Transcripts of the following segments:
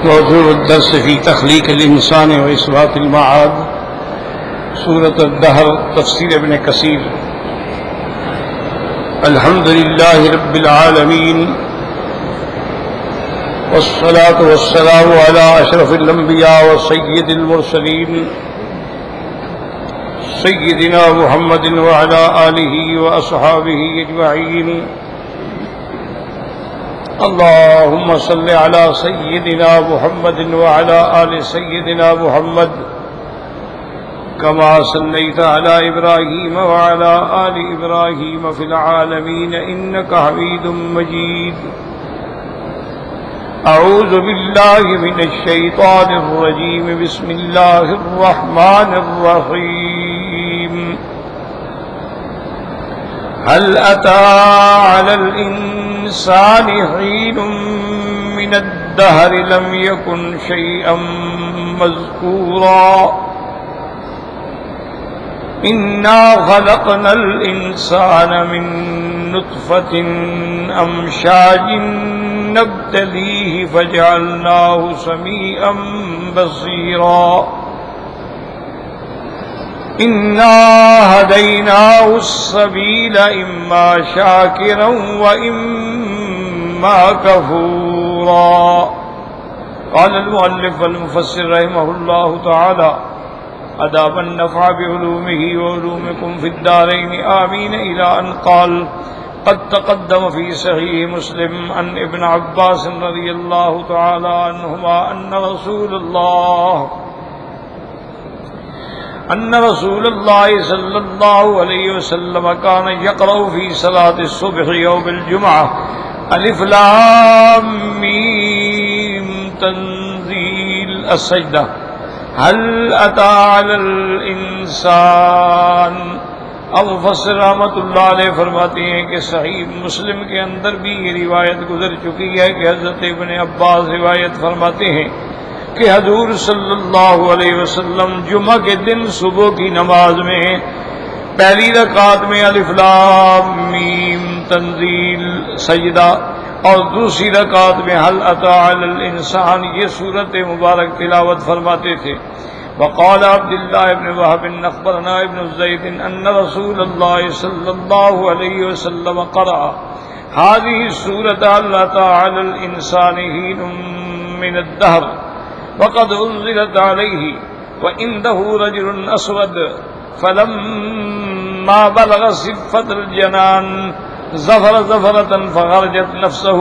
موضوع الدرس في تخليق الإنسان وإثبات المعاد، سورة الدهر، تفسير ابن كثير۔ الحمد لله رب العالمين، والصلاة والسلام على أشرف الأنبياء وسيد المرسلين سيدنا محمد وعلى آله وأصحابه أجمعين۔ اللهم صل على سيدنا محمد وعلى آل سيدنا محمد كما صليت على إبراهيم وعلى آل إبراهيم في العالمين إنك حميد مجيد۔ أعوذ بالله من الشيطان الرجيم، بسم الله الرحمن الرحيم۔ هل أتى على الإنسان حين من الدهر لم يكن شيئا مذكورا إنا خلقنا الإنسان من نطفة أمشاج نبتليه فجعلناه سميعا بصيرا إنا هديناه السبيل إما شاكرا وإما كفورا۔ قال المؤلف والمفسر رحمه الله تعالى: أدام النفع بعلومه وعلومكم في الدارين آمين، إلى أن قال: قد تقدم في صحيح مسلم عن ابن عباس رضي الله تعالى عنهما أن رسول الله صلى الله عليه وسلم كان يقرأ في صلاة الصبح يوم الجمعة: ألف لام ميم تنزيل السجدة، هل أتى على الإنسان۔ اب مفسر رحمۃ اللہ علیہ فرماتے ہیں کہ صحیح مسلم کے اندر بھی یہ روایت گزر چکی ہے کہ حضرت ابن عباس روایت فرماتے ہیں کہ حضور صلی اللہ علیہ وسلم جمعہ کے دن صبح کی نماز میں پہلی رکعت میں الف لام میم تنزیل سجدہ اور دوسری رکعت میں هل أتى على الإنسان یہ سورت مبارک تلاوت فرماتے تھے۔ وقال عبد الله بن وهب أخبرنا ابن زيد أن رسول الله صلى الله عليه وسلم قرأ هذه السورة هل أتى على الإنسان حين من الدهر وقد أنزلت عليه وعنده رجل أسود فلما بلغ صفة الجنان زفر زفرة فخرجت نفسه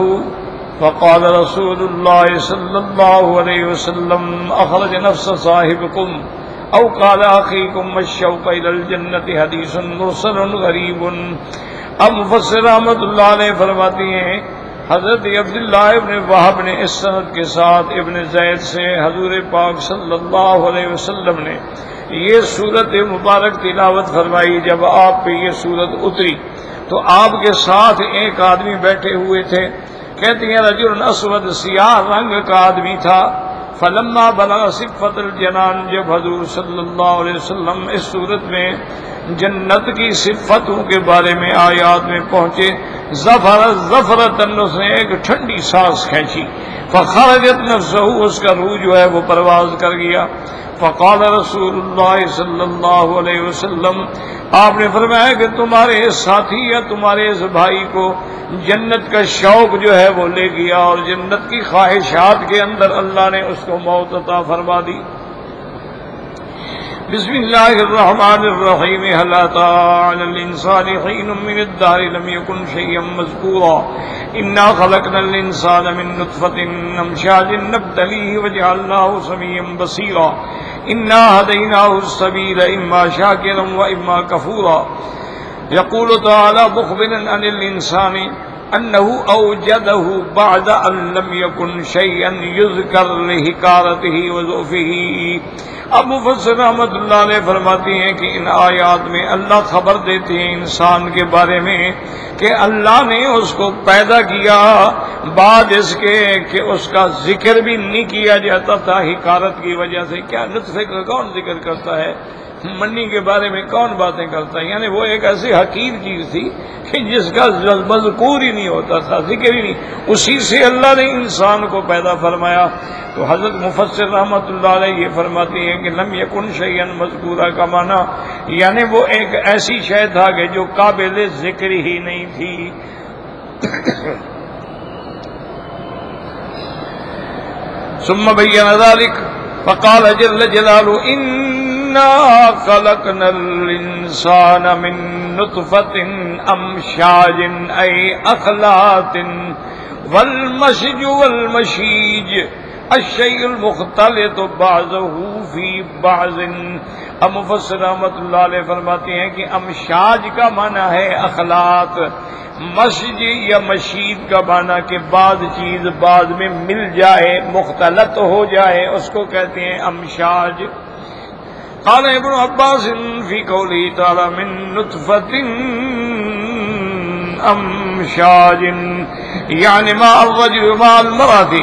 فقال رسول الله صلى الله عليه وسلم: أخرج نفس صاحبكم أو قال أخيكم الشوق إلى الجنة، حدیث مرسل غریب۔ اب مفسر رحمۃ اللہ علیہ فرماتی ہیں حضرت عبداللہ ابن وہب نے اس سند کے ساتھ ابن زید سے حضور پاک صلی اللہ علیہ وسلم نے یہ سورت مبارک تلاوت فرمائی۔ جب آپ پہ یہ سورت اتری تو آپ کے ساتھ ایک آدمی بیٹھے ہوئے تھے، کہتے ہیں رجل اسود، سیاہ رنگ کا آدمی تھا۔ فلما بلغ صفت الجنان، جب حضور صلی اللہ علیہ وسلم اس صورت میں جنت کی صفتوں کے بارے میں آیات میں پہنچے، زفرتن، اس نے ایک ٹھنڈی سانس کھینچی، فخرجت نفسہ، اس کا روح جو ہے وہ پرواز کر گیا۔ فقال رسول اللہ صلی اللہ علیہ وسلم، آپ نے فرمایا کہ تمہارے ساتھی یا تمہارے اس بھائی کو جنت کا شوق جو ہے وہ لے گیا اور جنت کی خواہشات کے اندر اللہ نے اس کو موت عطا فرما دی۔ بسم اللہ الرحمن الرحیم۔ هل أتى على الإنسان حين من الدهر لم يكن شيئا مذكورا إنا خلقنا الإنسان من نطفة أمشاج نبتليه وجعلناه سميعا بصيرا إنا هديناه السبيل إما شاكرا وإما كفورا۔ يقول تعالى مخبرا عن الإنسان أنه أوجده بعد أن لم يكن شيئا يذكر لحقارته وضعفه۔ اب مفسر رحمۃ اللہ علیہ فرماتے ہیں کہ ان آیات میں اللہ خبر دیتے ہیں انسان کے بارے میں کہ اللہ نے اس کو پیدا کیا بعد اس کے کہ اس کا ذکر بھی نہیں کیا جاتا تھا حقارت کی وجہ سے۔ کیا نطفے کا کون ذکر کرتا ہے؟ منی کے بارے میں کون باتیں کرتا ہے؟ یعنی وہ ایک ایسی حقیر چیز تھی کہ جس کا مذکور ہی نہیں ہوتا تھا، ذکر ہی نہیں، اسی سے اللہ نے انسان کو پیدا فرمایا۔ تو حضرت مفسر رحمۃ اللہ علیہ یہ فرماتے ہیں کہ لم یکن شیئا مذکورا کا معنی یعنی وہ ایک ایسی شے تھا کہ جو قابل ذکر ہی نہیں تھی۔ ثم بین ذلك فقال جل جلالہ انا خلقنا الانسان من نطفة امشاج ای اخلاط والمشج والمشیج الشیء المختلط بعضه فی بعض۔ اب مفسر رحمۃ اللہ علیہ فرماتے ہیں کہ امشاج کا معنی ہے اخلاط، مشج یا مشید کا معنی کہ بعض چیز بعض میں مل جائے، مختلط ہو جائے، اس کو کہتے ہیں امشاج۔ قال ابن عباس فی قوله تعالی من نطفة امشاج یعنی ما الرجل مع المرأة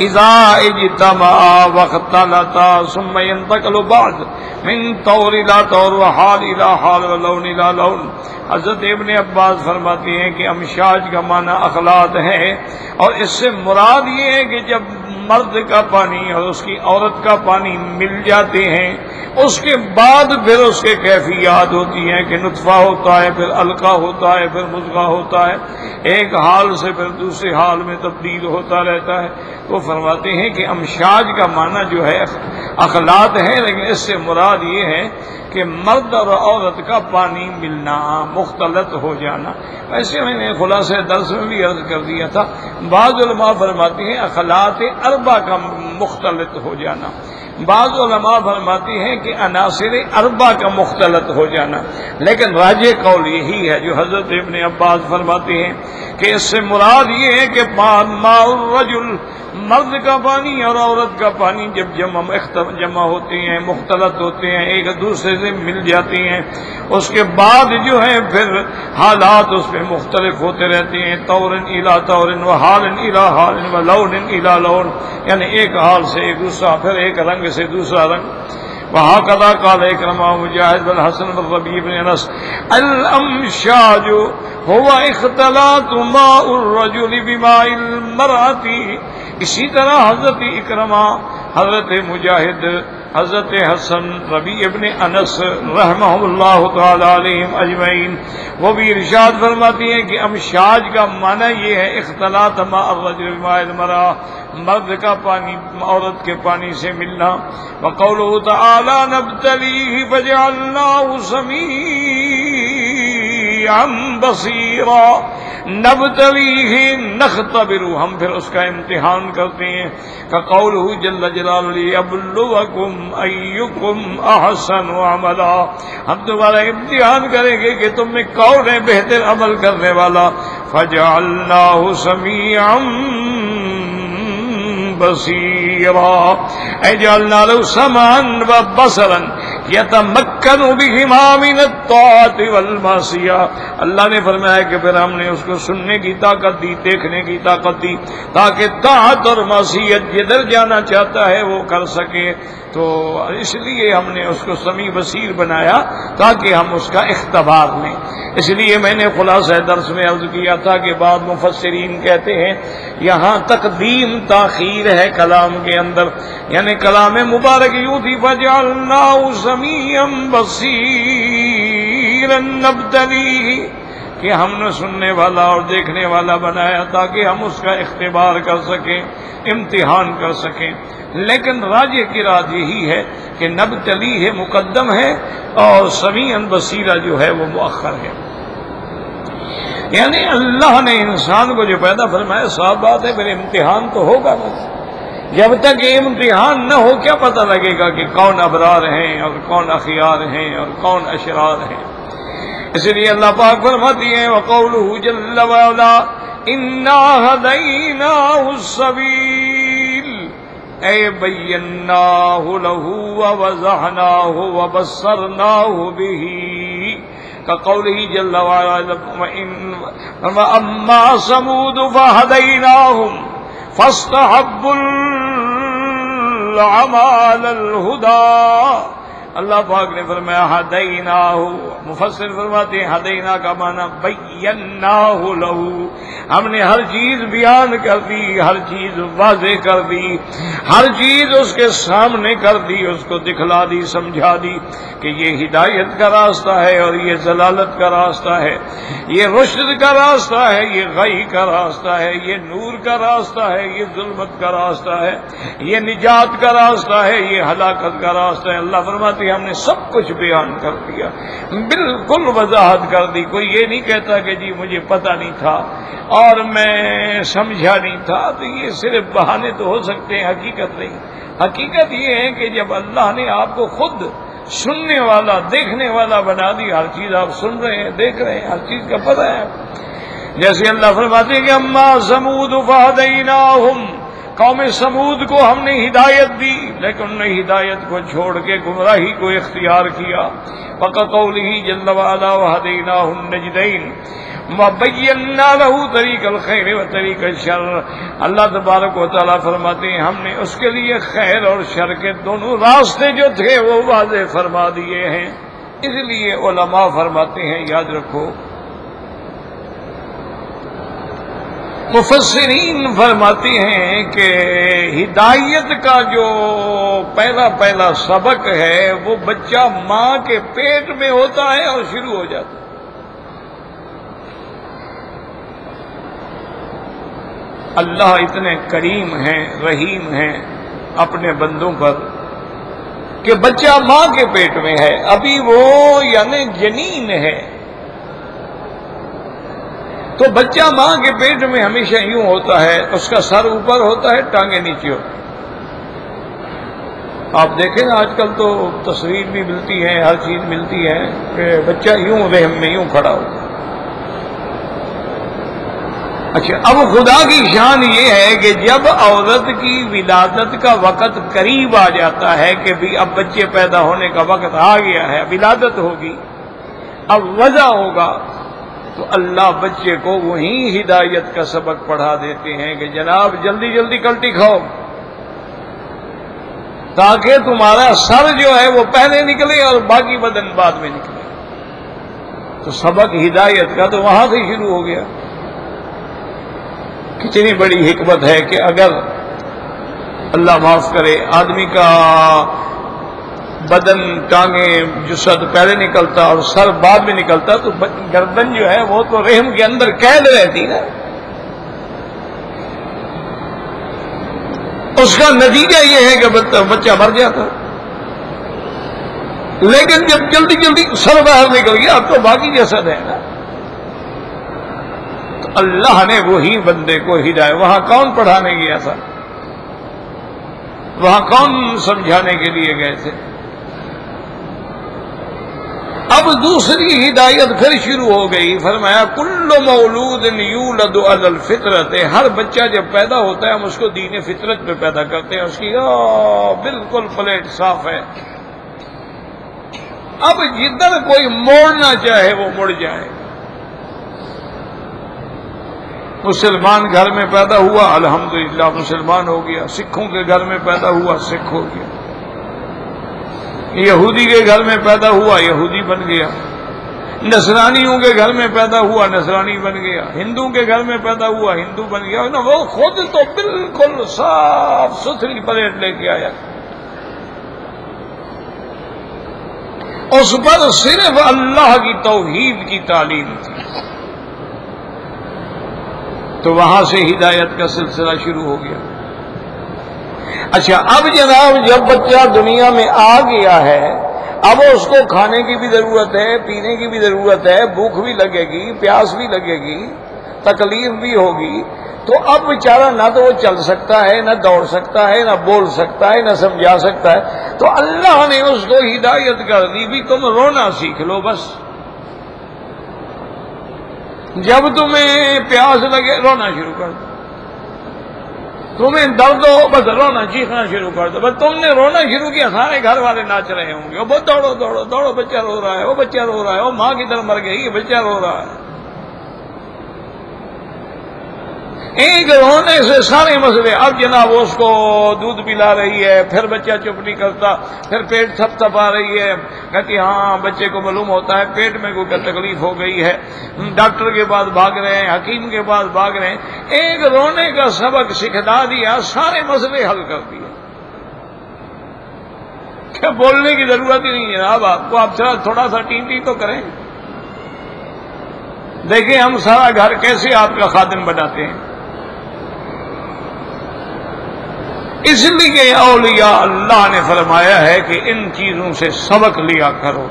اذا اجتمعا واختلطا ثم ينتقل بعض من طور الى طور وحال الى حال ولون الى لون۔ حضرت ابن عباس فرماتے ہیں کہ امشاج کا معنی اخلاط ہے، اور اس سے مراد یہ ہے کہ جب مرد کا پانی اور اس کی عورت کا پانی مل جاتے ہیں، اس کے بعد پھر اس کے کیفیات ہوتی ہیں کہ نطفہ ہوتا ہے، پھر علقہ ہوتا ہے، پھر مضغہ ہوتا ہے، ایک حال سے پھر دوسرے حال میں تبدیل ہوتا رہتا ہے۔ وہ فرماتے ہیں کہ امشاج کا معنی جو ہے اخلاط ہے، لیکن اس سے مراد یہ ہے کہ مرد اور عورت کا پانی ملنا، مختلط ہو جانا۔ ویسے میں نے خلاصہ درس میں بھی عرض کر دیا تھا، بعض علماء فرماتے ہیں اخلاط اربع کا مختلط ہو جانا، بعض علماء فرماتے ہیں کہ عناصر اربع کا مختلط ہو جانا، لیکن راجح قول یہی ہے جو حضرت ابن عباس فرماتے ہیں کہ اس سے مراد یہ ہے کہ ماء الرجل، مرد کا پانی اور عورت کا پانی جب جمع ہوتے ہیں، مختلط ہوتے ہیں، ایک دوسرے سے مل جاتے ہیں، اس کے بعد جو ہے پھر حالات اس میں مختلف ہوتے رہتے ہیں، طور الی طور وحال الی حال ولون الی لون، یعنی ایک حال سے ایک دوسرا، پھر ایک رنگ سے دوسرا رنگ۔ وہکذا قال اکرمہ مجاہد والحسن والربیع بن انس الامشاج هو اختلاط ماء الرجل بماء المرأة۔ اسی طرح حضرت اکرمہ، حضرت مجاہد، حضرت حسن، ربیع ابن انس رحمہ اللہ تعالی علیہم اجمعین وہ بھی ارشاد فرماتی ہیں کہ امشاج کا معنی یہ ہے اختلاط ماء الرجل بماء المرأة، مرد کا پانی عورت کے پانی سے ملنا۔ وقولہ تعالی نبتلیہ فجعلناہ سمیعا بصیرا، نبتلیہ نختبر، ہم پھر اس کا امتحان کرتے ہیں، کقولہ جل جلالہ لیبلوکم ایکم احسن عملا، ہم تمہارا امتحان کریں گے کہ تم میں کون ہے بہتر عمل کرنے والا۔ فجعلناہ سمیعا بصیرا اے جعلنا له سمعا وبصرا یتمکن بہما من الطاعۃ والمعصیہ۔ اللہ نے فرمایا کہ پھر ہم نے اس کو سننے کی طاقت دی، دیکھنے کی طاقت دی، تاکہ طاعت اور معصیت جدھر جانا چاہتا ہے وہ کر سکے۔ تو اس لیے ہم نے اس کو سمیع بصیر بنایا تاکہ ہم اس کا اختبار لیں۔ اس لیے میں نے خلاصہ درس میں عرض کیا تھا کہ بعض مفسرین کہتے ہیں یہاں تقدیم تاخیر ہے کلام کے اندر، یعنی کلام مبارک یوں تھی فجعلناہ سمیعا بصیرا نبتلیہ، کہ ہم نے سننے والا اور دیکھنے والا بنایا تاکہ ہم اس کا اختبار کر سکیں، امتحان کر سکیں۔ لیکن راجح کی رات یہی ہے کہ نبتلیہ مقدم ہے اور سمیعا بصیرا جو ہے وہ مؤخر ہے۔ یعنی اللہ نے انسان کو جو پیدا فرمایا صاف بات ہے پھر امتحان تو ہوگا نا، جب تک یہ امتحان نہ ہو کیا پتہ لگے گا کہ کون ابرار ہیں اور کون اخیار ہیں اور کون اشرار ہیں۔ اس لیے اللہ پاک فرماتی ہیں وقولہ جل وعلا انا ہدیناہ السبیل اے بیناہ لہ ووضحناہ وبصرناہ بہ، كقوله جل وعلا وأما ثمود فهديناهم فاستحبوا العمى على الهدى اللہ پاک نے فرمایا ہدیناہ، مفسر فرماتے ہیں ہدینہ کا معنی بیناہ لہو، ہم نے ہر چیز بیان کر دی، ہر چیز واضح کر دی، ہر چیز اس کے سامنے کر دی، اس کو دکھلا دی، سمجھا دی کہ یہ ہدایت کا راستہ ہے اور یہ ضلالت کا راستہ ہے، یہ رشد کا راستہ ہے، یہ غی کا راستہ ہے، یہ نور کا راستہ ہے، یہ ظلمت کا راستہ ہے، یہ نجات کا راستہ ہے، یہ ہلاکت کا راستہ ہے۔ اللہ فرماتے ہیں ہم نے سب کچھ بیان کر دیا، بالکل وضاحت کر دی۔ کوئی یہ نہیں کہتا کہ جی مجھے پتہ نہیں تھا اور میں سمجھا نہیں تھا، تو یہ صرف بہانے تو ہو سکتے ہیں، حقیقت نہیں۔ حقیقت یہ ہے کہ جب اللہ نے آپ کو خود سننے والا، دیکھنے والا بنا دی، ہر چیز آپ سن رہے ہیں، دیکھ رہے ہیں، ہر چیز کا پتہ ہے۔ جیسے اللہ فرماتے ہیں کہ اما ثمود فہدیناہم، قوم سمود کو ہم نے ہدایت دی لیکن انہوں نے ہدایت کو چھوڑ کے گمراہی کو اختیار کیا۔ وَقَوْلِهِ جَلَّ وَعَلَا وَهَدَيْنَاهُ النَّجْدَيْنِ وَبَيَّنَّا لَهُ طَرِيقَ الْخَيْرِ وَطَرِيقَ الشَّرِّ، اللہ تبارک و تعالیٰ فرماتے ہیں ہم نے اس کے لیے خیر اور شر کے دونوں راستے جو تھے وہ واضح فرما دیے ہیں۔ اس لیے علماء فرماتے ہیں، یاد رکھو، مفسرین فرماتے ہیں کہ ہدایت کا جو پہلا سبق ہے وہ بچہ ماں کے پیٹ میں ہوتا ہے اور شروع ہو جاتا ہے۔ اللہ اتنے کریم ہیں، رحیم ہیں اپنے بندوں پر کہ بچہ ماں کے پیٹ میں ہے، ابھی وہ یعنی جنین ہے، تو بچہ ماں کے پیٹ میں ہمیشہ یوں ہوتا ہے، اس کا سر اوپر ہوتا ہے، ٹانگیں نیچے ہوتی ہیں۔ آپ دیکھیں نا آج کل تو تصویر بھی ملتی ہے، ہر چیز ملتی ہے کہ بچہ یوں رحم میں یوں کھڑا ہوتا ہے۔ اچھا، اب خدا کی شان یہ ہے کہ جب عورت کی ولادت کا وقت قریب آ جاتا ہے کہ بھی اب بچے پیدا ہونے کا وقت آ گیا ہے، ولادت ہوگی، اب وضع ہوگا، تو اللہ بچے کو وہیں ہدایت کا سبق پڑھا دیتے ہیں کہ جناب جلدی جلدی کلٹی کھاؤ تاکہ تمہارا سر جو ہے وہ پہلے نکلے اور باقی بدن بعد میں نکلے۔ تو سبق ہدایت کا تو وہاں سے شروع ہو گیا۔ کتنی بڑی حکمت ہے کہ اگر اللہ معاف کرے آدمی کا بدن، ٹانگیں، جسد پہلے نکلتا اور سر بعد میں نکلتا تو گردن جو ہے وہ تو رحم کے اندر قید رہتی نا، اس کا نتیجہ یہ ہے کہ بچہ مر جاتا۔ لیکن جب جلدی جلدی سر باہر نکل گیا اب تو باقی جسد ہے نا، تو اللہ نے وہی بندے کو ہدایت، وہاں کون پڑھانے گیا تھا، وہاں کون سمجھانے کے لیے گئے تھے؟ اب دوسری ہدایت پھر شروع ہو گئی، فرمایا کل مولود یولد علی الفطرت، ہر بچہ جب پیدا ہوتا ہے ہم اس کو دین فطرت پہ پیدا کرتے ہیں، اس کی بالکل پلیٹ صاف ہے، اب جدھر کوئی موڑنا چاہے وہ مڑ جائے۔ مسلمان گھر میں پیدا ہوا الحمدللہ مسلمان ہو گیا، سکھوں کے گھر میں پیدا ہوا سکھ ہو گیا، یہودی کے گھر میں پیدا ہوا یہودی بن گیا، نصرانیوں کے گھر میں پیدا ہوا نصرانی بن گیا، ہندو کے گھر میں پیدا ہوا ہندو بن گیا نا، وہ خود تو بالکل صاف ستھری پلیٹ لے کے آیا، اس پر صرف اللہ کی توحید کی تعلیم تھی، تو وہاں سے ہدایت کا سلسلہ شروع ہو گیا۔ اچھا، اب جناب جب بچہ دنیا میں آ گیا ہے، اب اس کو کھانے کی بھی ضرورت ہے، پینے کی بھی ضرورت ہے، بھوک بھی لگے گی، پیاس بھی لگے گی، تکلیف بھی ہوگی، تو اب بیچارہ نہ تو وہ چل سکتا ہے، نہ دوڑ سکتا ہے، نہ بول سکتا ہے، نہ سمجھا سکتا ہے، تو اللہ نے اس کو ہدایت کر دی بھی تم رونا سیکھ لو بس، جب تمہیں پیاس لگے رونا شروع کر دو، تمہیں درد ہو بس رونا چیخنا شروع کر دو، بس تم نے رونا شروع کیا سارے گھر والے ناچ رہے ہوں گے، وہ دوڑو دوڑو دوڑو بچہ رو رہا ہے، وہ بچہ رو رہا ہے، وہ ماں کی طرح مر گئی بچہ رو رہا ہے، ایک رونے سے سارے مسئلے. اب جناب اس کو دودھ پلا رہی ہے، پھر بچہ چپ نہیں کرتا، پھر پیٹ تھپ تھپا رہی ہے، کہتی ہاں بچے کو معلوم ہوتا ہے پیٹ میں کوئی تکلیف ہو گئی ہے، ڈاکٹر کے پاس بھاگ رہے ہیں، حکیم کے پاس بھاگ رہے ہیں. ایک رونے کا سبق سکھلا دیا، سارے مسئلے حل کر دیے. کیا بولنے کی ضرورت ہی نہیں جناب آپ کو. آپ تھوڑا سا ٹی تو کریں. دیکھیں ہم سارا گھر کیسے آپ کا خادم بناتے ہیں. اس لیے اولیاء اللہ نے فرمایا ہے کہ ان چیزوں سے سبق لیا کرو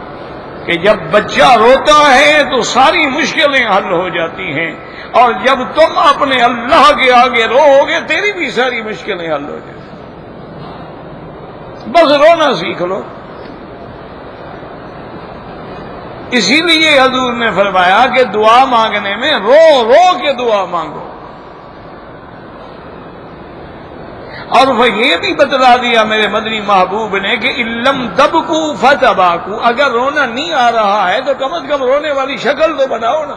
کہ جب بچہ روتا ہے تو ساری مشکلیں حل ہو جاتی ہیں، اور جب تم اپنے اللہ کے آگے رو گے تیری بھی ساری مشکلیں حل ہو جائیں. بس رونا سیکھ لو. اسی لیے حضور نے فرمایا کہ دعا مانگنے میں رو رو کے دعا مانگو. اور وہ یہ بھی بتلا دیا میرے مدنی محبوب نے کہ علم تبکو فتباکو، اگر رونا نہیں آ رہا ہے تو کم از کم رونے والی شکل تو بناؤ نا.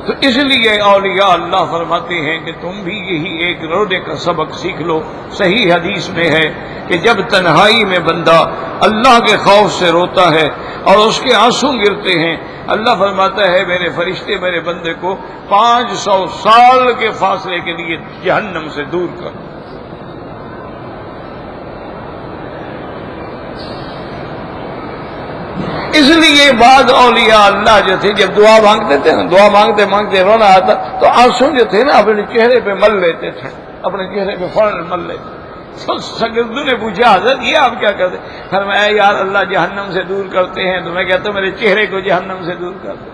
تو اس لیے اولیاء اللہ فرماتے ہیں کہ تم بھی یہی ایک رونے کا سبق سیکھ لو. صحیح حدیث میں ہے کہ جب تنہائی میں بندہ اللہ کے خوف سے روتا ہے اور اس کے آنسو گرتے ہیں، اللہ فرماتا ہے میرے فرشتے میرے بندے کو 500 سال کے فاصلے کے لیے جہنم سے دور کر. اس لیے بعض اولیاء اللہ جو تھے جب دعا مانگتے تھے نا، دعا مانگتے مانگتے رونا آتا تو آنسو جو تھے نا اپنے چہرے پہ مل لیتے تھے، اپنے چہرے پہ فوراً مل لیتے. تو شاگردوں نے پوچھا حضرت یہ آپ کیا کرتے؟ فرمایا یار اللہ جہنم سے دور کرتے ہیں تو میں کہتا ہوں میرے چہرے کو جہنم سے دور کر دو.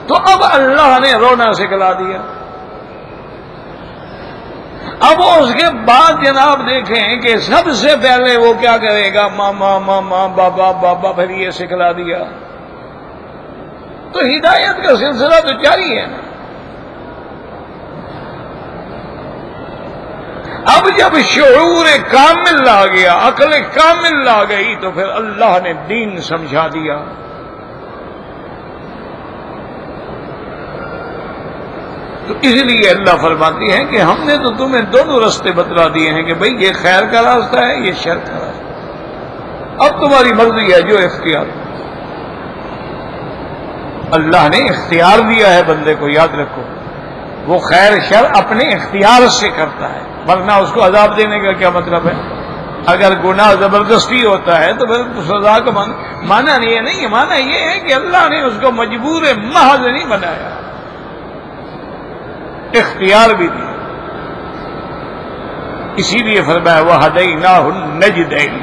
تو اب اللہ نے رونا سکھلا دیا. اب اس کے بعد جناب دیکھیں کہ سب سے پہلے وہ کیا کرے گا، ماما ماما بابا بابا، پھر یہ سکھلا دیا. تو ہدایت کا سلسلہ تو جاری ہے نا. اب جب شعور کامل آ گیا، عقل کامل آ گئی، تو پھر اللہ نے دین سمجھا دیا. تو اس لیے اللہ فرماتی ہے کہ ہم نے تو تمہیں دونوں راستے بتلا دیے ہیں کہ بھئی یہ خیر کا راستہ ہے، یہ شر کا راستہ. اب تمہاری مرضی ہے جو اختیار. اللہ نے اختیار دیا ہے بندے کو، یاد رکھو. وہ خیر شر اپنے اختیار سے کرتا ہے، ورنہ اس کو عذاب دینے کا کیا مطلب ہے؟ اگر گناہ زبردستی ہوتا ہے تو پھر سزا کا معنی نہیں ہے. معنی یہ ہے کہ اللہ نے اس کو مجبور محض نہیں بنایا، اختیار بھی دیا. اسی لیے فرمایا وَهَدَيْنَاهُ النَّجْدَيْنِ.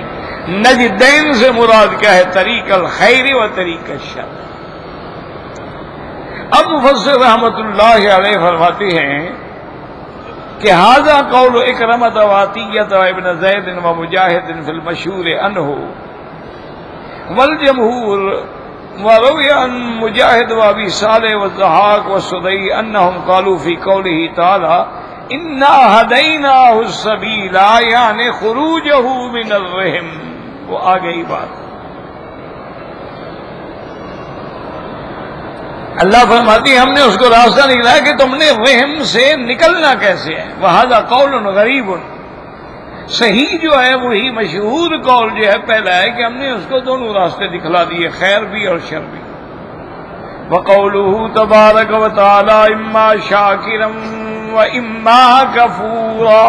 نجدین سے مراد کیا ہے؟ طریق الخیر و طریق الشر. اب مفسر رحمت اللہ علیہ فرماتے ہیں کہ ھذا قول اکرمۃ و عطیۃ و ابن زید و مجاہد فی المشہور عنہ والجمہور وروی عن مجاہد و ابی صالح والضحاک والسدی انہم قالوا فی قوله تعالی انا ہدیناہ السبیل، یعنی خروجہ من الرحم. وہ آ گئی بات. اللہ فرماتی ہم نے اس کو راستہ نکلایا کہ تم نے رحم سے نکلنا کیسے ہے. وہذا قول غریب. صحیح جو ہے وہی مشہور قول جو ہے پہلا ہے کہ ہم نے اس کو دونوں راستے دکھلا دیے، خیر بھی اور شر بھی. وقوله تبارک و تعالی اما شاکرا و اما کفورا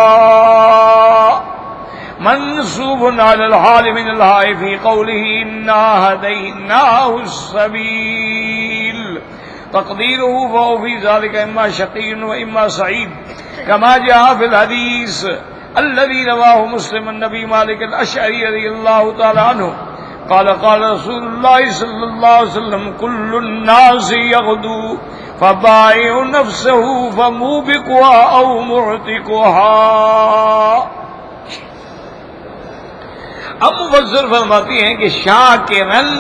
منصوب علی الحال من الحاء فی قوله انا ہدیناہ السبیل تقدیرہ فهو فی ذلک اما شقی و اما سعید کما جاء فی الحدیث الذي رواه مسلم النبی مالک الاشعری رضی اللہ تعالی عنہ قال قال رسول اللہ صلی اللہ علیہ وسلم كل الناس يغدو فبائع نفسه فموبقها او معتقها. اب مفسر فرماتی ہیں کہ شاکرن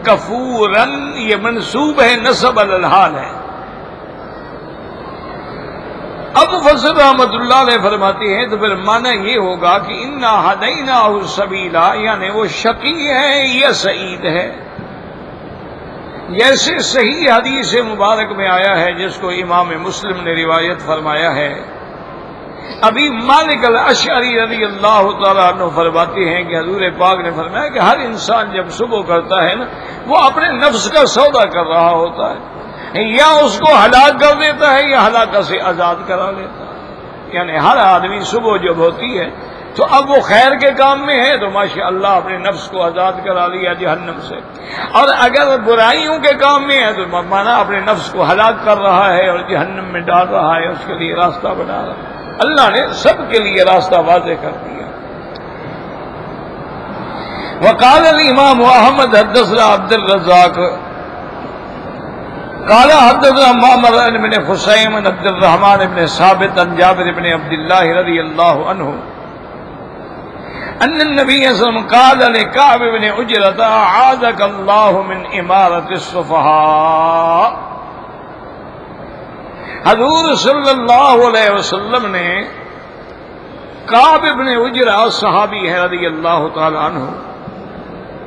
کفورن یہ منصوب ہے، نصب علی الحال ہے. اب مفسر رحمۃ اللہ علیہ فرماتے ہیں تو پھر معنی یہ ہوگا کہ انا ہدیناہ السبیلا، یعنی وہ شقی ہے یا سعید ہے. جیسے صحیح حدیث مبارک میں آیا ہے جس کو امام مسلم نے روایت فرمایا ہے، ابھی مالک الاشعری رضی اللہ تعالیٰ عنہ فرماتے ہیں کہ حضور پاک نے فرمایا کہ ہر انسان جب صبح کرتا ہے نا، وہ اپنے نفس کا سودا کر رہا ہوتا ہے، یا اس کو ہلاک کر دیتا ہے یا ہلاکت سے آزاد کرا لیتا ہے. یعنی ہر آدمی صبح جب ہوتی ہے تو اب وہ خیر کے کام میں ہے تو ماشاء اللہ اپنے نفس کو آزاد کرا لیا جہنم سے، اور اگر برائیوں کے کام میں ہے تو مانا اپنے نفس کو ہلاک کر رہا ہے اور جہنم میں ڈال رہا ہے، اس کے لیے راستہ بنا رہا ہے. اللہ نے سب کے لیے راستہ واضح کر دیا. وقال الامام احمد حدثنا عبد الرزاق قال حدثنا معمر بن خصیم عن عبد الرحمن بن ثابت عن جابر بن عبد الله رضی اللہ عنہ ان النبي صلی اللہ علیہ وسلم قال لكعب بن عجرة اعاذك الله من امارة السفهاء. حضور صلی اللہ علیہ وسلم نے کعب بن عجرہ صحابی ہے رضی اللہ تعالی عنہ،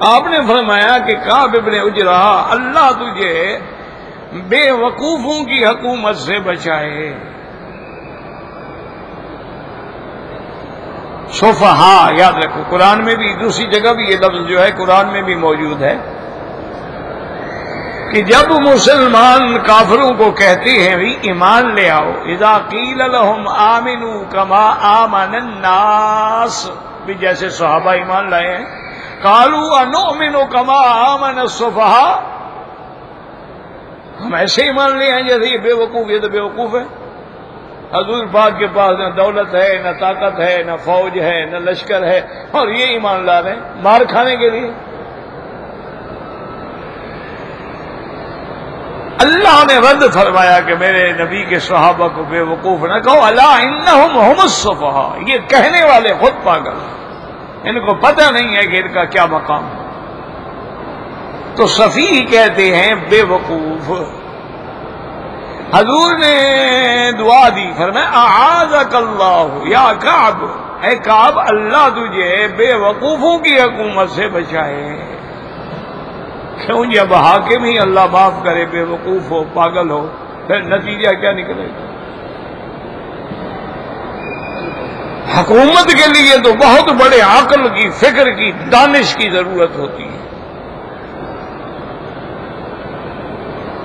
آپ نے فرمایا کہ کعب بن عجرہ اللہ تجھے بے وقوفوں کی حکومت سے بچائے. صفحاء یاد رکھو، قرآن میں بھی دوسری جگہ بھی یہ لفظ جو ہے قرآن میں بھی موجود ہے کہ جب مسلمان کافروں کو کہتے ہیں بھی ایمان لے آؤ، اذا قیل لهم آمنوا كما آمن الناس، بھی جیسے صحابہ ایمان لائے ہیں، قالوا انؤمن كما آمن السفهاء، ہم ایسے ایمان لے آئیں جیسے یہ بے وقوف، یہ تو بے وقوف ہے. حضور پاک کے پاس نہ دولت ہے، نہ طاقت ہے، نہ فوج ہے، نہ لشکر ہے، اور یہ ایمان لا رہے ہیں مار کھانے کے لیے. اللہ نے رد فرمایا کہ میرے نبی کے صحابہ کو بے وقوف نہ کہو، الا انہم هم السفہاء، یہ کہنے والے خود پاگل ہیں، ان کو پتہ نہیں ہے کہ ان کا کیا مقام ہے. تو سفیہ کہتے ہیں بے وقوف. حضور نے دعا دی، فرمایا اعاذک اللہ یا کعب، اے کعب اللہ تجھے بے وقوفوں کی حکومت سے بچائے. کیوں جب حاکم ہی اللہ معاف کرے بے وقوف ہو، پاگل ہو، پھر نتیجہ کیا نکلے گا؟ حکومت کے لیے تو بہت بڑے عقل کی، فکر کی، دانش کی ضرورت ہوتی ہے.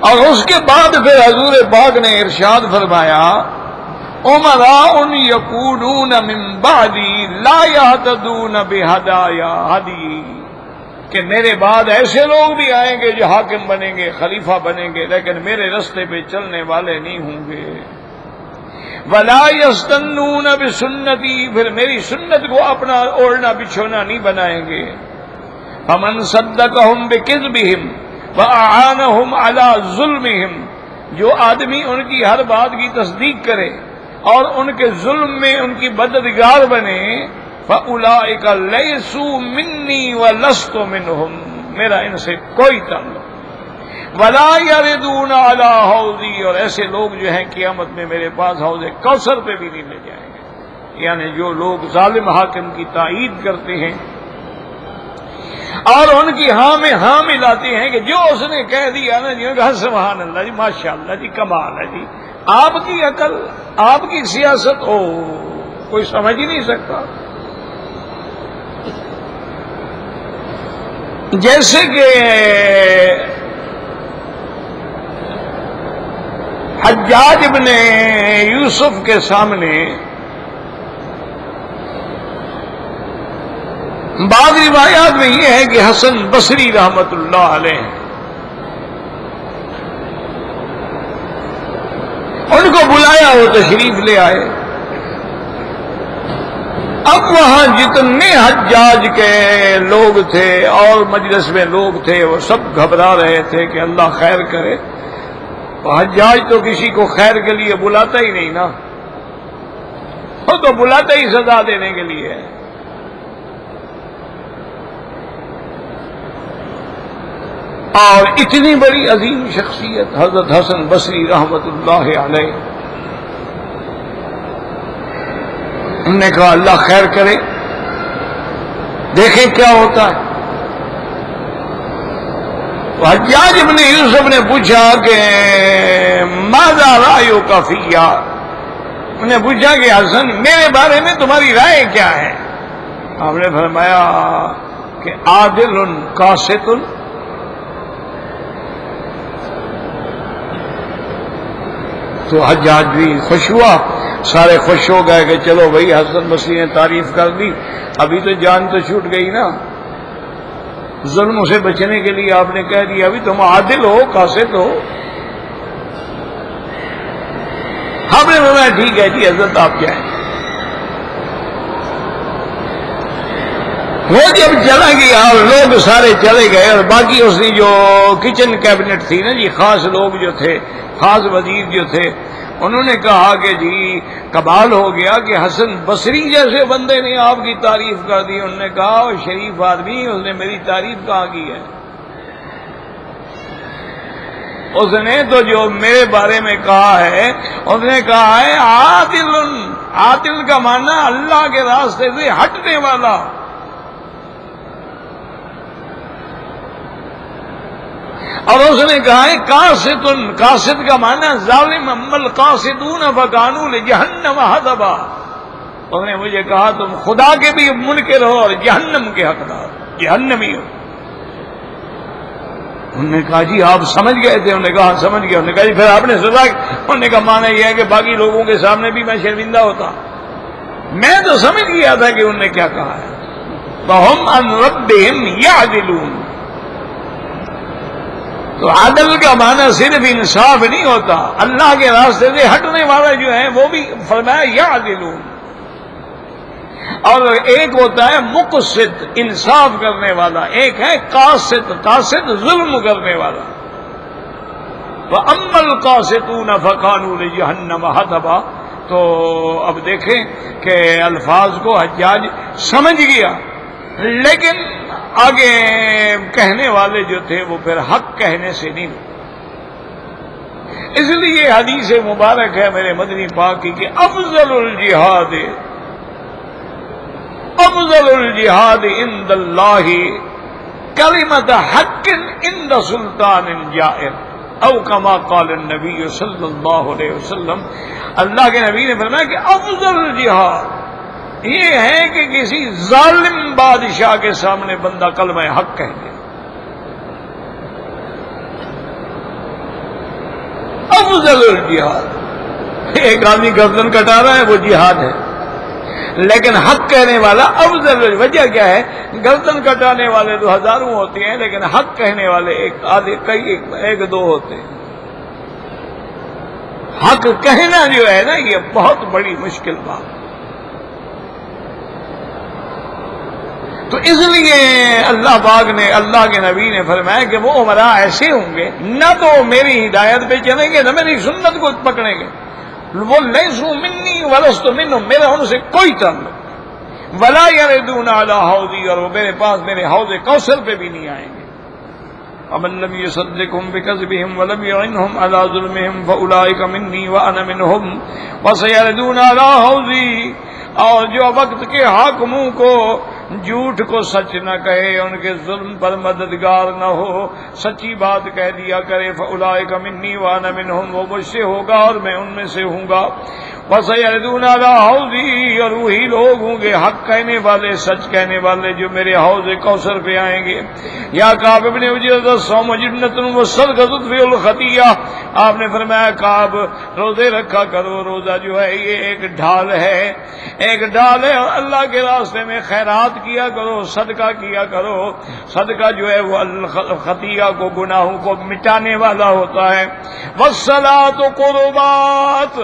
اور اس کے بعد پھر حضور پاک نے ارشاد فرمایا امراء یکونون من بعدی لا یہتدون بہدایا ہدی، کہ میرے بعد ایسے لوگ بھی آئیں گے جو حاکم بنیں گے، خلیفہ بنیں گے، لیکن میرے رستے پہ چلنے والے نہیں ہوں گے. ولا یستنون بسنتی، پھر میری سنت کو اپنا اوڑھنا بچھونا نہیں بنائیں گے. فمن صدقہم بکذبہم وَأَعَانَهُمْ عَلَى ظُلْمِهِمْ، جو آدمی ان کی ہر بات کی تصدیق کرے اور ان کے ظلم میں ان کی مددگار بنے، فَأُولَئِكَ لَيْسُوا مِنِّي وَلَسْتُ مِنْهُمْ، میرا ان سے کوئی تعلق. وَلَا يَرِدُونَ عَلَى حَوْضِي، اور ایسے لوگ جو ہیں قیامت میں میرے پاس حوض کوثر پہ بھی نہیں لے جائیں گے. یعنی جو لوگ ظالم حاکم کی تائید کرتے ہیں اور ان کی ہاں میں ہاں ملاتے ہیں کہ جو اس نے کہہ دیا نا جی، سبحان اللہ جی، ماشاء اللہ جی، کمال ہے جی، آپ کی عقل، آپ کی سیاست کوئی سمجھ ہی نہیں سکتا. جیسے کہ حجاج ابن یوسف کے سامنے بعض روایات میں یہ ہے کہ حسن بصری رحمت اللہ علیہ ان کو بلایا، وہ تشریف لے آئے. اب وہاں جتنے حجاج کے لوگ تھے اور مجلس میں لوگ تھے وہ سب گھبرا رہے تھے کہ اللہ خیر کرے. حجاج تو کسی کو خیر کے لیے بلاتا ہی نہیں نا، وہ تو بلاتا ہی سزا دینے کے لیے. اور اتنی بڑی عظیم شخصیت حضرت حسن بصری رحمت اللہ علیہ، انہوں نے کہا اللہ خیر کرے، دیکھیں کیا ہوتا ہے۔ تو حجاج ابن یوسف نے پوچھا کہ ماذا رأیک فیہ، انہوں نے پوچھا کہ حسن میرے بارے میں تمہاری رائے کیا ہے؟ آپ نے فرمایا کہ عادل قاسط۔ تو حجاج بھی خوش ہوا، سارے خوش ہو گئے کہ چلو بھائی حسن بصری نے تعریف کر دی، ابھی تو جان تو چھوٹ گئی نا، ظلم سے بچنے کے لیے آپ نے کہہ دیا ابھی تم عادل ہو قاسط ہو۔ ہم نے فرمایا ٹھیک ہے جی حضرت آپ کیا ہیں۔ وہ جب چلا گیا اور لوگ سارے چلے گئے اور باقی اس نے جو کچن کیبنٹ تھی نا جی، خاص لوگ جو تھے، خاص وزیر جو تھے، انہوں نے کہا کہ جی کمال ہو گیا کہ حسن بصری جیسے بندے نے آپ کی تعریف کر دی۔ انہوں نے کہا وہ شریف آدمی، اس نے میری تعریف کہاں کی ہے؟ اس نے تو جو میرے بارے میں کہا ہے، اس نے کہا ہے عادل۔ عادل کا معنی اللہ کے راستے سے ہٹنے والا۔ اور اس نے کہا ہے قاسط۔ قاسط کا معنی ظالم، اما القاسطون فکانوا لجہنم حطبا۔ اس نے مجھے کہا تم خدا کے بھی منکر ہو اور جہنم کے حقدار، جہنمی ہو۔ انہوں نے کہا جی آپ سمجھ گئے تھے؟ انہوں نے کہا سمجھ گیا۔ انہوں نے کہا جی پھر آپ نے سزا کی؟ انہوں نے کہا معنی یہ ہے کہ باقی لوگوں کے سامنے بھی میں شرمندہ ہوتا۔ میں تو سمجھ گیا تھا کہ انہوں نے کیا کہا ہے۔ فَهُمْ عَنْ رَبِّهِمْ يَعْدِلُونَ۔ تو عدل کا معنی صرف انصاف نہیں ہوتا، اللہ کے راستے سے ہٹنے والا جو ہے وہ بھی فرمایا یعدلون۔ اور ایک ہوتا ہے مقسط، انصاف کرنے والا، ایک ہے قاسط، قاسط ظلم کرنے والا۔ وَأَمَّا الْقَاسِطُونَ فَكَانُوا لِجَهَنَّمَ حَطَبًا۔ تو اب دیکھیں کہ الفاظ کو حجاج سمجھ گیا، لیکن آگے کہنے والے جو تھے وہ پھر حق کہنے سے نہیں۔ اس لیے حدیث مبارک ہے میرے مدنی پاک کی کہ افضل الجہاد، افضل الجہاد عند اللہ کلمۃ حق عند سلطان جائر، او کما قال النبی صلی اللہ علیہ وسلم۔ اللہ کے نبی نے فرمایا کہ افضل الجہاد یہ ہے کہ کسی ظالم بادشاہ کے سامنے بندہ کلمہ حق کہہ دے۔ افضل الجہاد، ایک آدمی گردن کٹا رہا ہے وہ جہاد ہے، لیکن حق کہنے والا افضل۔ وجہ کیا ہے؟ گردن کٹانے والے تو ہزاروں ہوتے ہیں، لیکن حق کہنے والے ایک آدھے، کئی، ایک دو ہوتے ہیں۔ حق کہنا جو ہے نا یہ بہت بڑی مشکل بات۔ تو اس لیے اللہ پاک نے، اللہ کے نبی نے فرمایا کہ وہ عمراء ایسے ہوں گے نہ تو میری ہدایت پہ چلیں گے نہ میری سنت کو پکڑیں گے۔ وہ لیسوا منی ولست منہم، میرا ان سے کوئی تعلق، ولا یردون علی حوضی، اور وہ میرے پاس میرے حوض کوثر پہ بھی نہیں آئیں گے۔ ومن لم يصدقهم بكذبهم ولم يعنهم على ظلمهم فاولئك مني وانا منهم وسيردون على حوضي۔ اور جو وقت کے حاکموں کو جھوٹ کو سچ نہ کہے، ان کے ظلم پر مددگار نہ ہو، سچی بات کہہ دیا کرے، فاولئک منی وانا منہم، وہ مجھ سے ہوگا اور میں ان میں سے ہوں گا۔ وسیردون علی حوضی، اور وہی لوگ ہوں گے حق کہنے والے، سچ کہنے والے جو میرے حوض کوثر پہ آئیں گے۔ یا کعب ابن عجرۃ الصوم جنۃ والصدقۃ تطفئ الخطیہ، آپ نے فرمایا کعب روزے رکھا کرو، روزہ جو ہے یہ ایک ڈھال ہے، ایک ڈھال ہے، اور اللہ کے راستے میں خیرات کیا کرو، صدقہ کیا کرو۔ صدقہ جو ہے وہ خطیہ کو، گناہوں کو مٹانے والا ہوتا ہے۔ والصلاۃ قربات،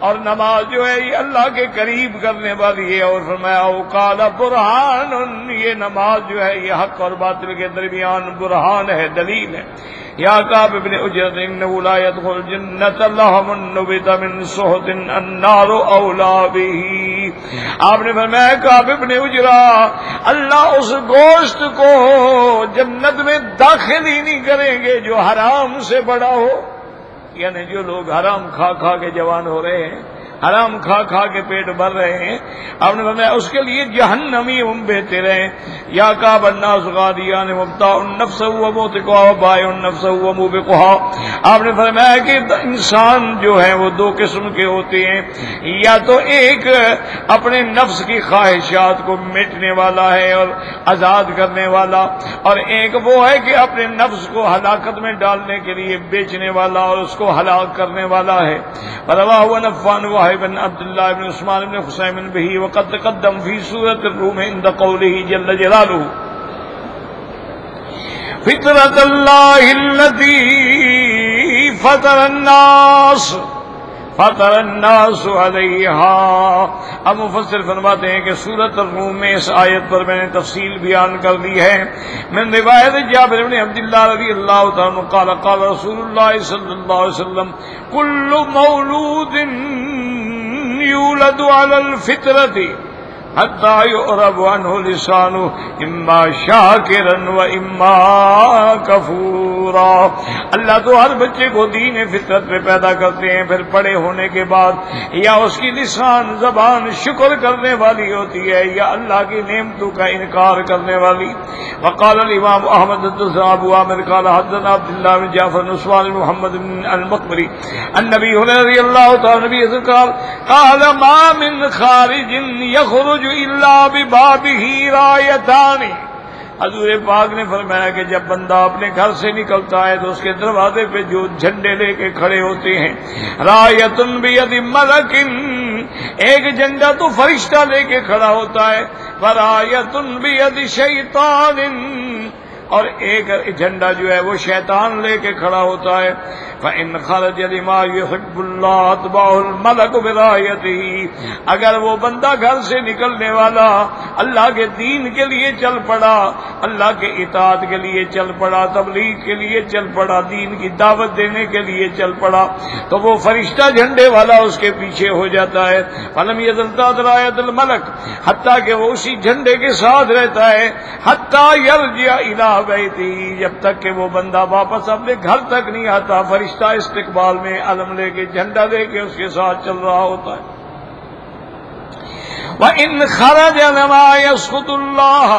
اور نماز جو ہے یہ اللہ کے قریب کرنے والی ہے۔ اور فرمایا وقال برہان، یہ نماز جو ہے یہ حق اور باطل کے درمیان برہان ہے، دلیل ہے۔ یا کعب ابن عجرۃ انه لا يدخل الجنۃ لحم نبت من صحت النار اولی به۔ آپ نے فرمایا کعب ابن عجرۃ اللہ اس گوشت کو جنت میں داخل ہی نہیں کریں گے جو حرام سے بڑا ہو۔ یعنی جو لوگ حرام کھا کھا کے جوان ہو رہے ہیں، حرام کھا کھا کے پیٹ بھر رہے ہیں. آپ نے فرمایا اس کے لیے جہنمی ہم بہتے رہے. یا کعب الناس غادیان مبتاع النفس و موتقها و بائع النفس و موبقها. آپ نے فرمایا کہ انسان جو ہے وہ دو قسم کے ہوتے ہیں، یا تو ایک اپنے نفس کی خواہشات کو مٹنے والا ہے اور آزاد کرنے والا، اور ایک وہ ہے کہ اپنے نفس کو ہلاکت میں ڈالنے کے لیے بیچنے والا اور اس کو ہلاک کرنے والا ہے. رواہ نفان وهب بن عبد الله بن عثمان بن خصيم به وقد تقدم في سورة الروم عند قوله جل جلاله فطرة الله التي فطر الناس علیہا. اب مفسر فرماتے ہیں کہ سورۃ الروم میں اس آیت پر میں نے تفصیل بیان کر دی ہے. من روایت جابر بن عبداللہ رضی اللہ تعالیٰ عنہ قال قال رسول اللہ صلی اللہ علیہ وسلم کل مولود یولد علی الفطرۃ حتی یعرب عنہ لسانہ اما شاکرا و اما کفورا. اللہ تو ہر بچے کو دین فطرت پہ پیدا کرتے ہیں، پھر بڑے ہونے کے بعد یا اس کی لسان زبان شکر کرنے والی ہوتی ہے یا اللہ کی نعمتوں کا انکار کرنے والی. وقال الامام احمد ابو عامر قال حدثنا عبد اللہ بن جعفر بن عثمان بن محمد بن المقبری النبی رضی اللہ تعالی عنہ قال ما من خارج یخرج الا ببابه رایتان. حضور پاک نے فرمایا کہ جب بندہ اپنے گھر سے نکلتا ہے تو اس کے دروازے پہ جو جھنڈے لے کے کھڑے ہوتے ہیں، رایۃ بید ملک، ایک جھنڈا تو فرشتہ لے کے کھڑا ہوتا ہے، ورایۃ بید شیطان، اور ایک جھنڈا جو ہے وہ شیطان لے کے کھڑا ہوتا ہے. فَإِنْ خَرَجَ لِمَا يُحِبُّ اللَّهُ أَتْبَعَهُ الْمَلَكُ بِرَایَتِهِ. اگر وہ بندہ گھر سے نکلنے والا اللہ کے دین کے لیے چل پڑا، اللہ کے اطاعت کے لیے چل پڑا، تبلیغ کے لیے چل پڑا، دین کی دعوت دینے کے لیے چل پڑا، تو وہ فرشتہ جھنڈے والا اس کے پیچھے ہو جاتا ہے. فَلَمْ يَزَلْ تَحْتَ رَایَةِ الْمَلَكِ، حتیٰ کہ وہ اسی جھنڈے کے ساتھ رہتا ہے، حتیٰ يَرْجِعَ إِلَىٰ بَیْتِهِ، جب تک کہ وہ بندہ واپس اپنے گھر تک نہیں آتا. فرشتہ استقبال میں علم لے کے جھنڈا لے کے اس کے ساتھ چل رہا ہوتا ہے. وَإِنْ خَرَجَ لَمَا يَسْخُطُ اللَّهَ،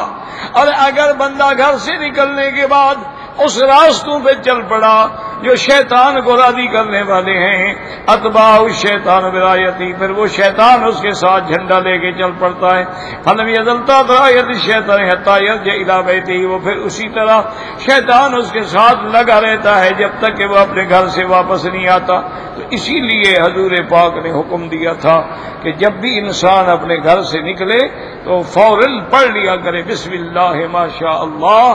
اور اگر بندہ گھر سے نکلنے کے بعد اس راستوں پہ چل پڑا جو شیطان کو راضی کرنے والے ہیں، اتباع الشیطان برایتی، پھر وہ شیطان اس کے ساتھ جھنڈا لے کے چل پڑتا ہے. فلم یزلتا برایت الشیطان حتی یرجع الی بیتہ، وہ پھر اسی طرح شیطان اس کے ساتھ لگا رہتا ہے جب تک کہ وہ اپنے گھر سے واپس نہیں آتا. تو اسی لیے حضور پاک نے حکم دیا تھا کہ جب بھی انسان اپنے گھر سے نکلے تو فوراً پڑھ لیا کرے بسم اللہ ما شاء اللہ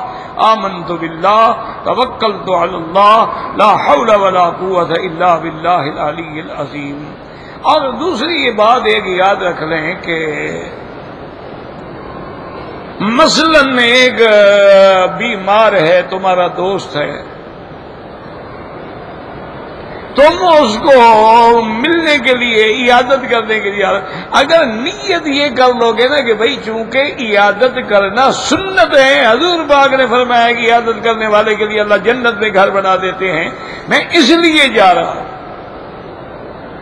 آمنت باللہ توکلت علی اللہ لا حول ولا قوت الا باللہ العلی العظیم. اور دوسری یہ بات ایک یاد رکھ لیں کہ مثلاً ایک بیمار ہے، تمہارا دوست ہے، تم اس کو ملنے کے لیے عیادت کرنے کے لیے اگر نیت یہ کر لو گے نا کہ بھئی چونکہ عیادت کرنا سنت ہے، حضور پاک نے فرمایا کہ عیادت کرنے والے کے لیے اللہ جنت میں گھر بنا دیتے ہیں، میں اس لیے جا رہا ہوں،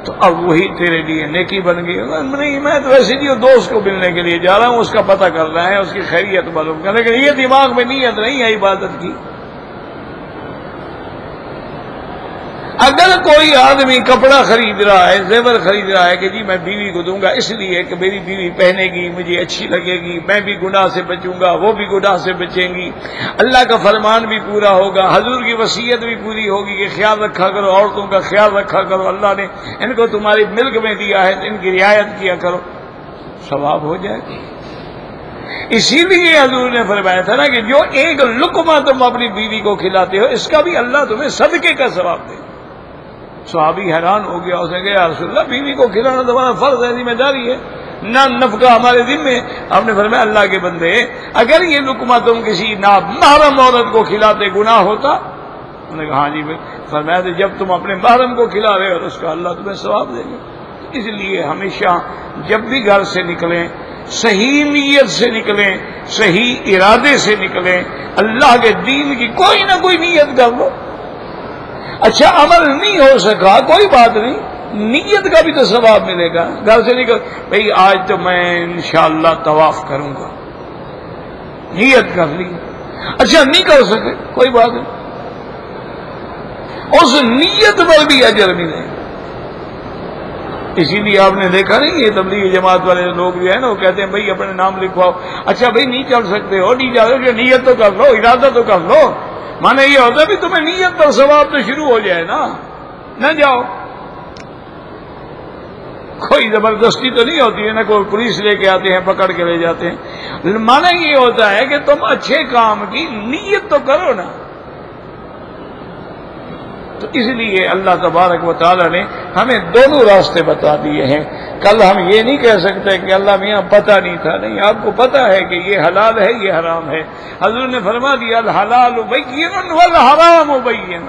تو اب وہی تیرے لیے نیکی بن گئی. نہیں، میں تو ویسے ہی دوست کو ملنے کے لیے جا رہا ہوں، اس کا پتہ کرنا ہے، اس کی خیریت معلوم کرنا، لیکن یہ دماغ میں نیت نہیں ہے عبادت کی. اگر کوئی آدمی کپڑا خرید رہا ہے، زیور خرید رہا ہے کہ جی میں بیوی کو دوں گا اس لیے کہ میری بیوی پہنے گی، مجھے اچھی لگے گی، میں بھی گناہ سے بچوں گا، وہ بھی گناہ سے بچیں گی، اللہ کا فرمان بھی پورا ہوگا، حضور کی وصیت بھی پوری ہوگی کہ خیال رکھا کرو، عورتوں کا خیال رکھا کرو، اللہ نے ان کو تمہاری ملک میں دیا ہے، ان کی رعایت کیا کرو، ثواب ہو جائے گا. اسی لیے حضور نے فرمایا تھا نا کہ جو ایک لقمہ تم اپنی بیوی کو کھلاتے ہو اس کا بھی اللہ تمہیں صدقے کا ثواب دے. صحابی حیران ہو گیا، اس نے کہا یا رسول اللہ بیوی کو کھلانا تمہارا فرض ہے، ذمہ داری ہے، نہ نفقہ ہمارے ذمے. آپ نے فرمایا اللہ کے بندے اگر یہ لقمہ تم کسی نامحرم عورت کو کھلاتے گناہ ہوتا؟ انہوں نے کہا ہاں جی. فرمایا تو جب تم اپنے محرم کو کھلا رہے ہو اس کا اللہ تمہیں ثواب دے گا. اس لیے ہمیشہ جب بھی گھر سے نکلیں صحیح نیت سے نکلیں، صحیح ارادے سے نکلیں، اللہ کے دین کی کوئی نہ کوئی نیت کر لو. اچھا عمل نہیں ہو سکا کوئی بات نہیں، نیت کا بھی تو ثواب ملے گا. گھر سے نکل بھئی آج تو میں انشاءاللہ طواف کروں گا، نیت کر لی. اچھا نہیں کر سکے کوئی بات نہیں، اس نیت پر بھی اجر ملے. اسی لیے آپ نے دیکھا نہیں یہ تبلیغی جماعت والے لوگ جو ہے نا وہ کہتے ہیں بھئی اپنے نام لکھواؤ. اچھا بھئی نہیں چل سکتے ہو، نہیں جا سکتے، نیت تو کر لو، ارادہ تو کر لو. مانے یہ ہوتا ہے بھی تمہیں نیت پر ثواب تو شروع ہو جائے نا، نہ جاؤ. کوئی زبردستی تو نہیں ہوتی ہے، نہ کوئی پولیس لے کے آتے ہیں پکڑ کے لے جاتے ہیں. مانا یہ ہوتا ہے کہ تم اچھے کام کی نیت تو کرو نا. تو اس لیے اللہ تبارک و تعالی نے ہمیں دونوں راستے بتا دیے ہیں. کل ہم یہ نہیں کہہ سکتے کہ اللہ میاں پتہ نہیں تھا. نہیں، آپ کو پتہ ہے کہ یہ حلال ہے یہ حرام ہے. حضور نے فرما دیا الحلال بین والحرام بین.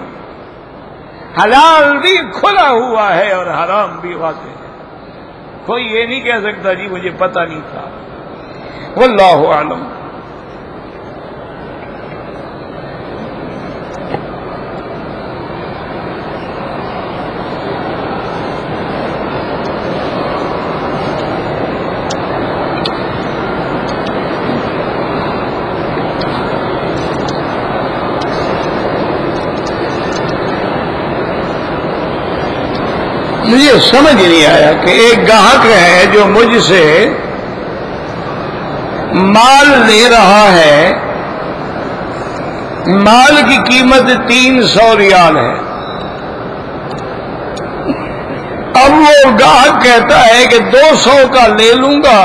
حلال بھی کھلا ہوا ہے اور حرام بھی واضح ہے. کوئی یہ نہیں کہہ سکتا جی مجھے پتہ نہیں تھا. واللہ اعلم. مجھے سمجھ نہیں آیا کہ ایک گاہک ہے جو مجھ سے مال لے رہا ہے، مال کی قیمت 300 ریال ہے. اب وہ گاہک کہتا ہے کہ 200 کا لے لوں گا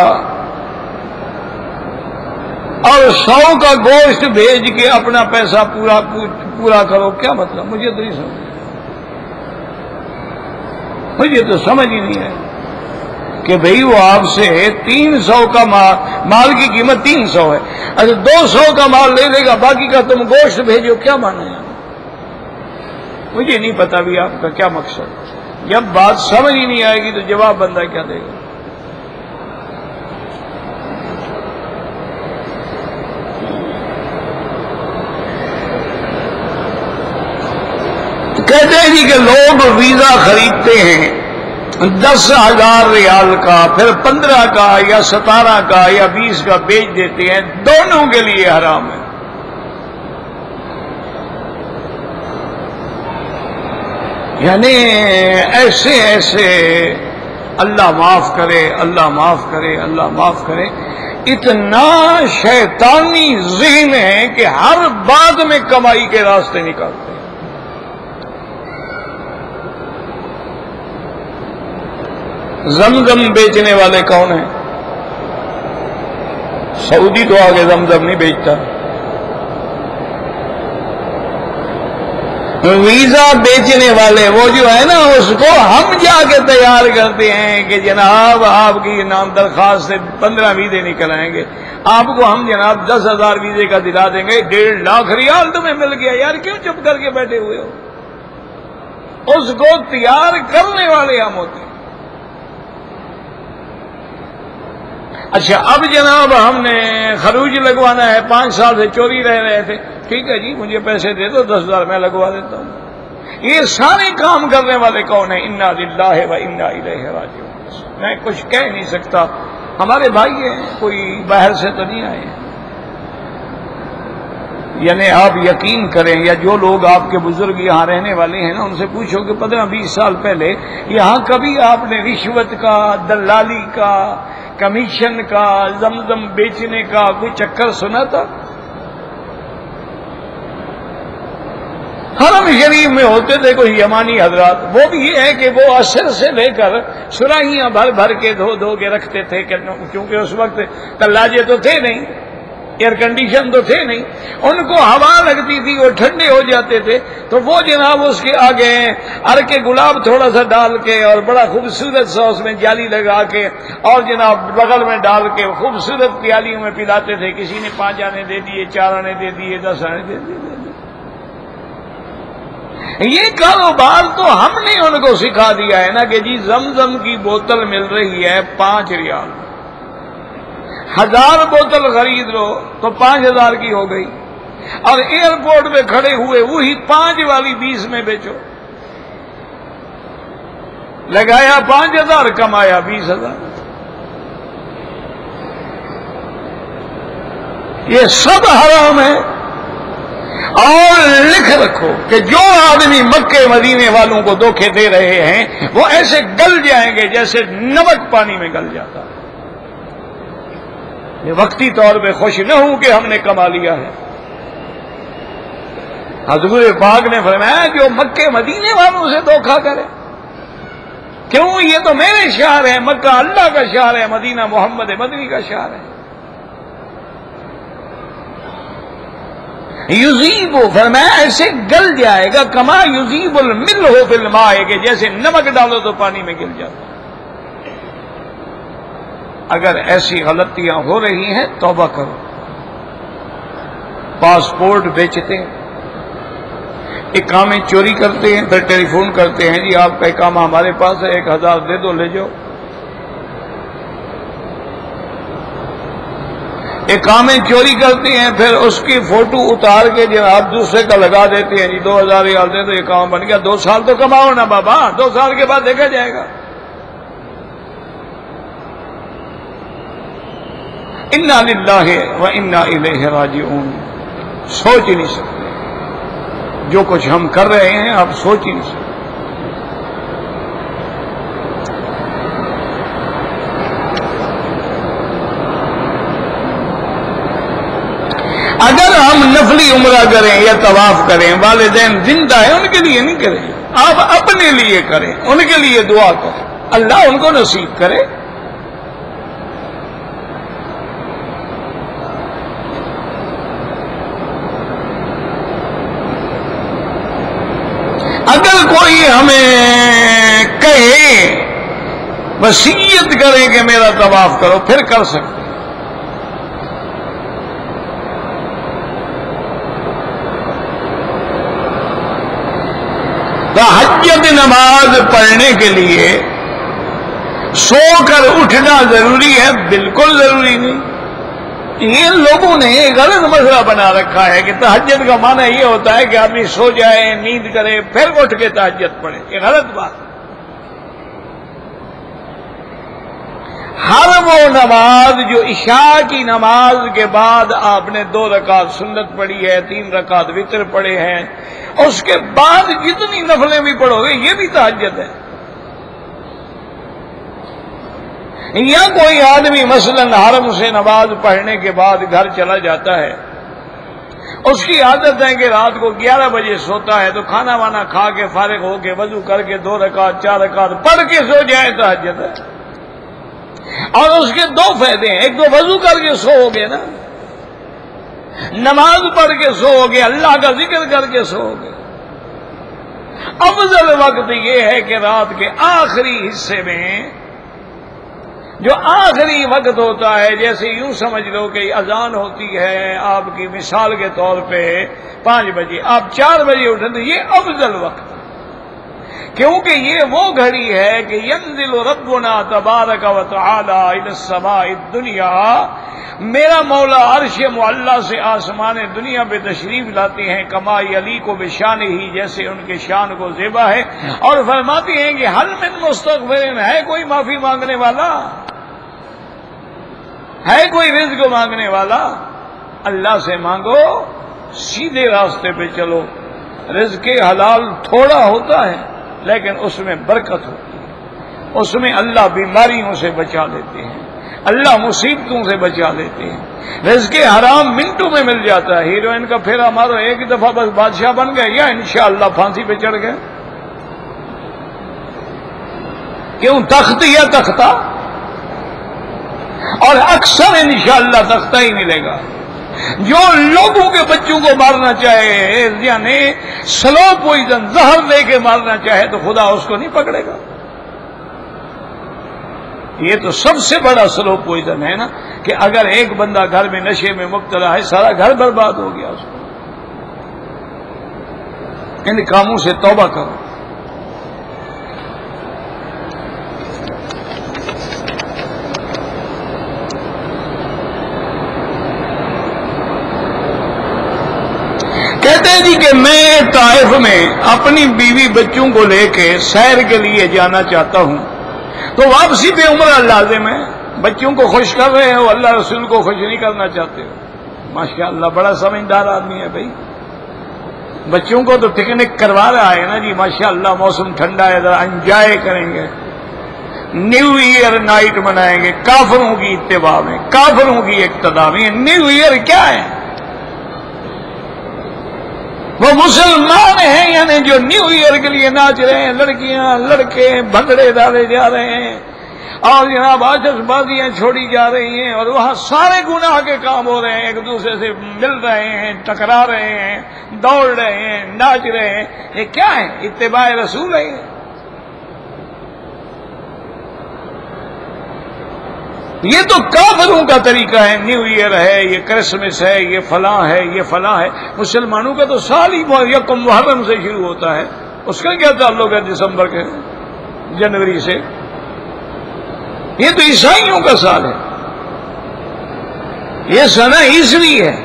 اور 100 کا گوشت بھیج کے اپنا پیسہ پورا کرو. کیا مطلب؟ مجھے تو نہیں سمجھ، مجھے تو سمجھ ہی نہیں ہے کہ بھئی وہ آپ سے 300 کا مال کی قیمت 300 ہے، اچھا 200 کا مال لے لے گا، باقی کا تم گوشت بھیجو. کیا مانا ہے؟ مجھے نہیں پتا بھی آپ کا کیا مقصد. جب بات سمجھ ہی نہیں آئے گی تو جواب بندہ کیا دے گا؟ کہتے ہیں جی کہ لوگ ویزا خریدتے ہیں 10,000 ریال کا، پھر 15 کا یا 17 کا یا 20 کا بیچ دیتے ہیں. دونوں کے لیے حرام ہے. یعنی ایسے اللہ معاف کرے، اللہ معاف کرے، اللہ معاف کرے، اتنا شیطانی ذہن ہے کہ ہر بات میں کمائی کے راستے نکالتے ہیں. زمزم بیچنے والے کون ہیں؟ سعودی تو آگے زمزم نہیں بیچتا. ویزا بیچنے والے وہ جو ہے نا اس کو ہم جا کے تیار کرتے ہیں کہ جناب آپ کی نام درخواست سے 15 ویزے نکل آئیں گے، آپ کو ہم جناب 10,000 ویزے کا دلا دیں گے، 1.5 لاکھ ریال تمہیں مل گیا. یار کیوں چپ کر کے بیٹھے ہوئے ہو؟ اس کو تیار کرنے والے ہم ہوتے ہیں. اچھا اب جناب ہم نے خروج لگوانا ہے، 5 سال سے چوری رہ رہے تھے، ٹھیک ہے جی مجھے پیسے دے دو، 10,000 میں لگوا دیتا ہوں. یہ سارے کام کرنے والے کون ہیں؟ انا للہ و انا الیہ راجعون. میں کچھ کہہ نہیں سکتا، ہمارے بھائی ہیں، کوئی باہر سے تو نہیں آئے ہیں. یعنی آپ یقین کریں، یا جو لوگ آپ کے بزرگ یہاں رہنے والے ہیں نا ان سے پوچھو کہ 15-20 سال پہلے یہاں کبھی آپ نے رشوت کا، دلالی کا، کمیشن کا، زمزم بیچنے کا کوئی چکر سنا تھا؟ حرم شریف میں ہوتے تھے کوئی یمانی حضرات، وہ بھی یہ ہے کہ وہ عصر سے لے کر سراہیاں بھر بھر کے دھو کے رکھتے تھے، کیونکہ اس وقت تلاجے تو تھے نہیں، ایئر کنڈیشن تو تھے نہیں، ان کو ہوا لگتی تھی، وہ ٹھنڈے ہو جاتے تھے، تو وہ جناب اس کے آگے ارک گلاب تھوڑا سا ڈال کے اور بڑا خوبصورت سا اس میں جالی لگا کے اور جناب بغل میں ڈال کے خوبصورت پیالیوں میں پلاتے تھے. کسی نے 5 آنے دے دیے، 4 آنے دے دیے، 10 آنے دے دیے. یہ کاروبار تو ہم نے ان کو سکھا دیا ہے نا کہ جی زمزم کی بوتل مل رہی ہے 5 ریال، 1000 بوتل خرید لو تو 5,000 کی ہو گئی، اور ایئرپورٹ پہ کھڑے ہوئے وہی 5 والی 20 میں بیچو. لگایا 5,000 کمایا 20,000. یہ سب حرام ہے. اور لکھ رکھو کہ جو آدمی مکے مدینے والوں کو دھوکے دے رہے ہیں وہ ایسے گل جائیں گے جیسے نمک پانی میں گل جاتا. یہ وقتی طور پہ خوش نہ ہوں کہ ہم نے کما لیا ہے. حضور پاک نے فرمایا جو مکے مدینے والوں سے دھوکہ کرے. کیوں؟ یہ تو میرے شہر ہے. مکہ اللہ کا شہر ہے، مدینہ محمد مدنی کا شہر ہے. یذیب فرمایا ایسے گل جائے گا کما یذیب الملح فی الماء کہ جیسے نمک ڈالو تو پانی میں گل جاتا. اگر ایسی غلطیاں ہو رہی ہیں توبہ کرو. پاسپورٹ بیچتے ہیں، اقامے چوری کرتے ہیں، پھر ٹیلی فون کرتے ہیں جی آپ کا اقامہ ہمارے پاس ہے 1,000 دے دو لے جاؤ. اقامے چوری کرتے ہیں، پھر اس کی فوٹو اتار کے جناب دوسرے کا لگا دیتے ہیں جی 2,000 ریال دے تو اقامہ بن گیا. 2 سال تو کماؤ نا بابا، 2 سال کے بعد دیکھا جائے گا. انا للہ و انا الیہ راجعون. سوچ ہی نہیں سکتے جو کچھ ہم کر رہے ہیں، آپ سوچ ہی نہیں سکتے. اگر ہم نفلی عمرہ کریں یا طواف کریں، والدین زندہ ہیں ان کے لیے نہیں کریں، آپ اپنے لیے کریں، ان کے لیے دعا کریں، اللہ ان کو نصیب کرے. اگر کوئی ہمیں کہے وصیت کرے کہ میرا طواف کرو، پھر کر سکتے. تہجد نماز پڑھنے کے لیے سو کر اٹھنا ضروری ہے؟ بالکل ضروری نہیں. یہ لوگوں نے غلط مسئلہ بنا رکھا ہے کہ تہجد کا معنی یہ ہوتا ہے کہ آدمی سو جائے، نیند کرے، پھر اٹھ کے تہجد پڑھے. یہ غلط بات. ہر وہ نماز جو عشاء کی نماز کے بعد آپ نے 2 رکعت سنت پڑھی ہے، 3 رکعت وتر پڑھے ہیں، اس کے بعد جتنی نفلیں بھی پڑھو گے یہ بھی تہجد ہے. یا کوئی آدمی مثلا حرم سے نماز پڑھنے کے بعد گھر چلا جاتا ہے، اس کی عادت ہے کہ رات کو 11 بجے سوتا ہے، تو کھانا وانا کھا کے فارغ ہو کے وضو کر کے 2 رکعت 4 رکعت پڑھ کے سو جائے، تہجد ہے. اور اس کے 2 فائدے ہیں. ایک تو وضو کر کے سو گے نا، نماز پڑھ کے سو گے، اللہ کا ذکر کر کے سو گے. افضل وقت یہ ہے کہ رات کے آخری حصے میں جو آخری وقت ہوتا ہے، جیسے یوں سمجھ لو کہ اذان ہوتی ہے آپ کی مثال کے طور پہ 5 بجے، آپ 4 بجے اٹھیں تو یہ افضل وقت ہے. کیونکہ یہ وہ گھڑی ہے کہ ینزل ربنا تبارک و تعالی الی السماء الدنیا، میرا مولا عرش معلی سے آسمان دنیا پہ تشریف لاتے ہیں، کما یلیق بشان ہی، جیسے ان کے شان کو زیبا ہے، اور فرماتے ہیں کہ حل من مستغفر، ہے کوئی معافی مانگنے والا، ہے کوئی رزق مانگنے والا. اللہ سے مانگو، سیدھے راستے پہ چلو. رزق حلال تھوڑا ہوتا ہے لیکن اس میں برکت ہوتی ہے، اس میں اللہ بیماریوں سے بچا لیتے ہیں، اللہ مصیبتوں سے بچا لیتے ہیں. رزق حرام منٹوں میں مل جاتا ہے. ہیروئن کا پھیرا مارو، ایک دفعہ بس بادشاہ بن گئے، یا انشاءاللہ پھانسی پہ چڑھ گئے. کیوں؟ تخت یا تختہ، اور اکثر انشاءاللہ تختہ ہی ملے گا. جو لوگوں کے بچوں کو مارنا چاہے، یعنی سلو پوائزن زہر لے کے مارنا چاہے، تو خدا اس کو نہیں پکڑے گا. یہ تو سب سے بڑا سلو پوائزن ہے نا، کہ اگر ایک بندہ گھر میں نشے میں مبتلا ہے، سارا گھر برباد ہو گیا. اس کو ان کاموں سے توبہ کرو. کہتے ہیں جی کہ میں طائف میں اپنی بیوی بچوں کو لے کے سیر کے لیے جانا چاہتا ہوں، تو واپسی پہ عمرہ لازم ہے۔ بچوں کو خوش کر رہے ہو، اللہ رسول کو خوش نہیں کرنا چاہتے ہو۔ ماشاءاللہ بڑا سمجھدار آدمی ہے بھائی، بچوں کو تو پکنک کروا رہا ہے نا جی، ماشاءاللہ موسم ٹھنڈا ہے، ذرا انجوائے کریں گے، نیو ایئر نائٹ منائیں گے کافروں کی اتباع میں، کافروں کی اقتداء میں۔ نیو ایئر کیا ہے؟ وہ مسلمان ہیں یعنی جو نیو ایئر کے لیے ناچ رہے ہیں، لڑکیاں لڑکے بھنگڑے ڈالے جا رہے ہیں اور جناب آتش بازیاں چھوڑی جا رہی ہیں، اور وہاں سارے گناہ کے کام ہو رہے ہیں، ایک دوسرے سے مل رہے ہیں، ٹکرا رہے ہیں، دوڑ رہے ہیں، ناچ رہے ہیں۔ یہ کیا ہے؟ اتباع رسول ہے۔ یہ تو کافروں کا طریقہ ہے، نیو ایئر ہے، یہ کرسمس ہے، یہ فلاں ہے، یہ فلاں ہے۔ مسلمانوں کا تو سال ہی یکم محرم سے شروع ہوتا ہے، اس کا کیا تعلق ہے دسمبر کے جنوری سے؟ یہ تو عیسائیوں کا سال ہے، یہ سن عیسوی ہے۔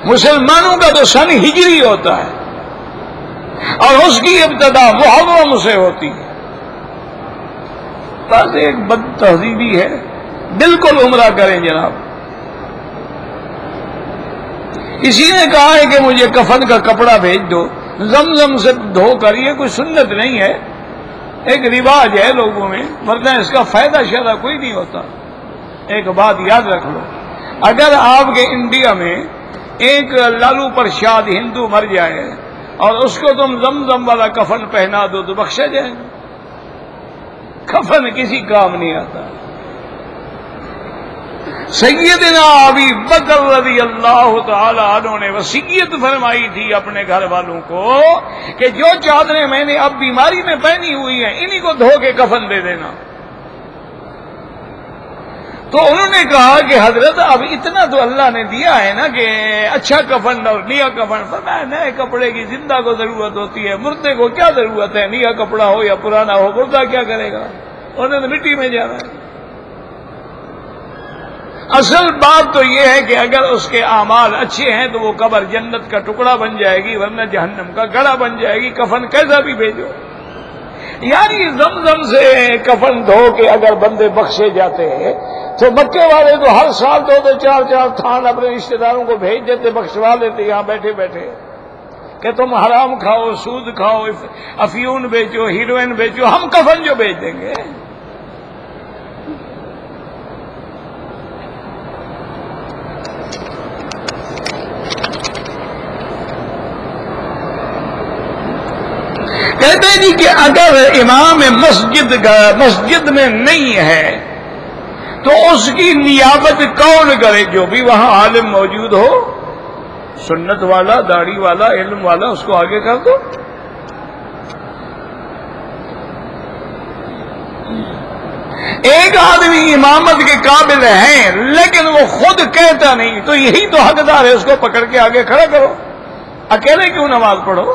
مسلمانوں کا تو سن ہجری ہوتا ہے، اور اس کی ابتدا محرم سے ہوتی ہے۔ بس ایک بد تہذیبی ہے۔ بالکل عمرہ کریں جناب۔ کسی نے کہا ہے کہ مجھے کفن کا کپڑا بھیج دو، زمزم سے دھو کر، یہ کوئی سنت نہیں ہے، ایک رواج ہے لوگوں میں، ورنہ اس کا فائدہ شرع کوئی نہیں ہوتا۔ ایک بات یاد رکھ لو، اگر آپ کے انڈیا میں ایک لالو پرشاد ہندو مر جائے اور اس کو تم زمزم والا کفن پہنا دو تو بخشا جائے گا؟ کفن کسی کام نہیں آتا۔ سیدنا ابی بکر رضی اللہ تعالی عنہ نے وصیت فرمائی تھی اپنے گھر والوں کو کہ جو چادریں میں نے اب بیماری میں پہنی ہوئی ہیں انہی کو دھو کے کفن دے دینا۔ تو انہوں نے کہا کہ حضرت اب اتنا تو اللہ نے دیا ہے نا کہ اچھا کفن اور نیا کفن، فرمایا نئے کپڑے کی زندہ کو ضرورت ہوتی ہے، مردے کو کیا ضرورت ہے؟ نیا کپڑا ہو یا پرانا ہو، مردہ کیا کرے گا؟ انہوں نے مٹی میں جانا ہے۔ اصل بات تو یہ ہے کہ اگر اس کے اعمال اچھے ہیں تو وہ قبر جنت کا ٹکڑا بن جائے گی، ورنہ جہنم کا گڑھا بن جائے گی، کفن کیسا بھی بھیجو۔ یعنی زمزم سے کفن دھو کے اگر بندے بخشے جاتے ہیں تو مکے والے تو ہر سال دو چار تھان اپنے رشتے داروں کو بھیج دیتے، بخشوا لیتے یہاں بیٹھے بیٹھے کہ تم حرام کھاؤ، سود کھاؤ، افیون بیچو، ہیروئن بیچو، ہم کفن جو بھیج دیں گے۔ کہتے ہیں جی کہ اگر امام مسجد میں نہیں ہے تو اس کی نیابت کون کرے؟ جو بھی وہاں عالم موجود ہو، سنت والا، داڑھی والا، علم والا، اس کو آگے کر دو۔ ایک آدمی امامت کے قابل ہے لیکن وہ خود کہتا نہیں، تو یہی تو حقدار ہے، اس کو پکڑ کے آگے کھڑا کرو، اکیلے کیوں نماز پڑھو؟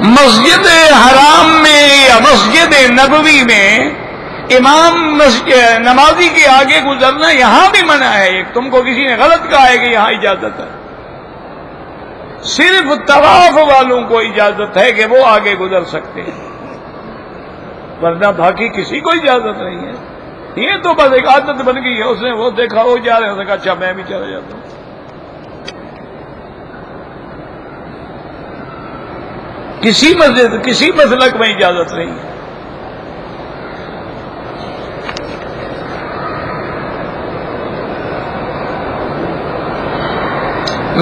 مسجد حرام میں یا مسجد نبوی میں امام نمازی کے آگے گزرنا یہاں بھی منع ہے۔ ایک تم کو کسی نے غلط کہا ہے کہ یہاں اجازت ہے، صرف طواف والوں کو اجازت ہے کہ وہ آگے گزر سکتے ہیں، ورنہ باقی کسی کو اجازت نہیں ہے۔ یہ تو بس ایک عادت بن گئی ہے، اس نے وہ دیکھا وہ جا رہے ہیں، اس نے کہا اچھا میں بھی چلا جاتا ہوں۔ کسی مسجد کسی مسلک میں اجازت نہیں ہے۔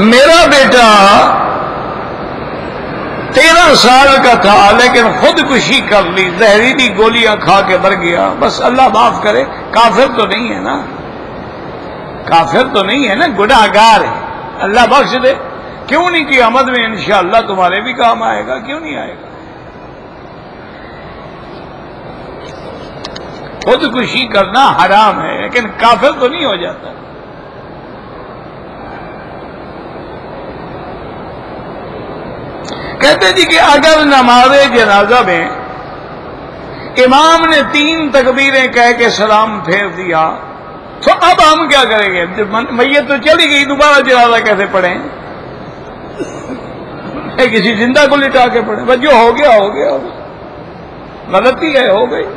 میرا بیٹا 13 سال کا تھا لیکن خودکشی کر لی، زہریلی گولیاں کھا کے مر گیا۔ بس اللہ معاف کرے، کافر تو نہیں ہے نا، کافر تو نہیں ہے نا، گناہ گار ہے، اللہ بخش دے۔ کیوں نہیں قیامت میں انشاءاللہ تمہارے بھی کام آئے گا، کیوں نہیں آئے گا؟ خودکشی کرنا حرام ہے لیکن کافر تو نہیں ہو جاتا۔ کہتے جی کہ اگر نماز جنازہ میں امام نے 3 تکبیریں کہہ کے سلام پھیر دیا، تو اب ہم کیا کریں گے؟ میت تو چلی گئی، دوبارہ جنازہ کیسے پڑھیں؟ کسی زندہ کو لٹا کے پڑھیں؟ بس جو ہو گیا ہو گیا، غلطی ہے، ہو گئی۔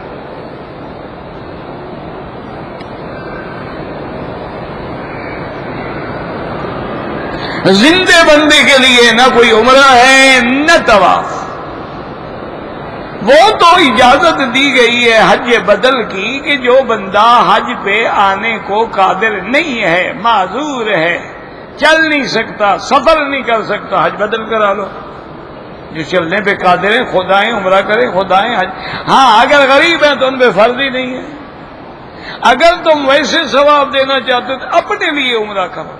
زندے بندے کے لیے نہ کوئی عمرہ ہے نہ طواف۔ وہ تو اجازت دی گئی ہے حج بدل کی کہ جو بندہ حج پہ آنے کو قادر نہیں ہے، معذور ہے، چل نہیں سکتا، سفر نہیں کر سکتا، حج بدل کرا لو۔ جو چلنے پہ قادر ہیں خود آئیں، عمرہ کریں، خود آئیں حج۔ ہاں اگر غریب ہیں تو ان پہ فرض ہی نہیں ہے۔ اگر تم ویسے ثواب دینا چاہتے تو اپنے لیے عمرہ کرو،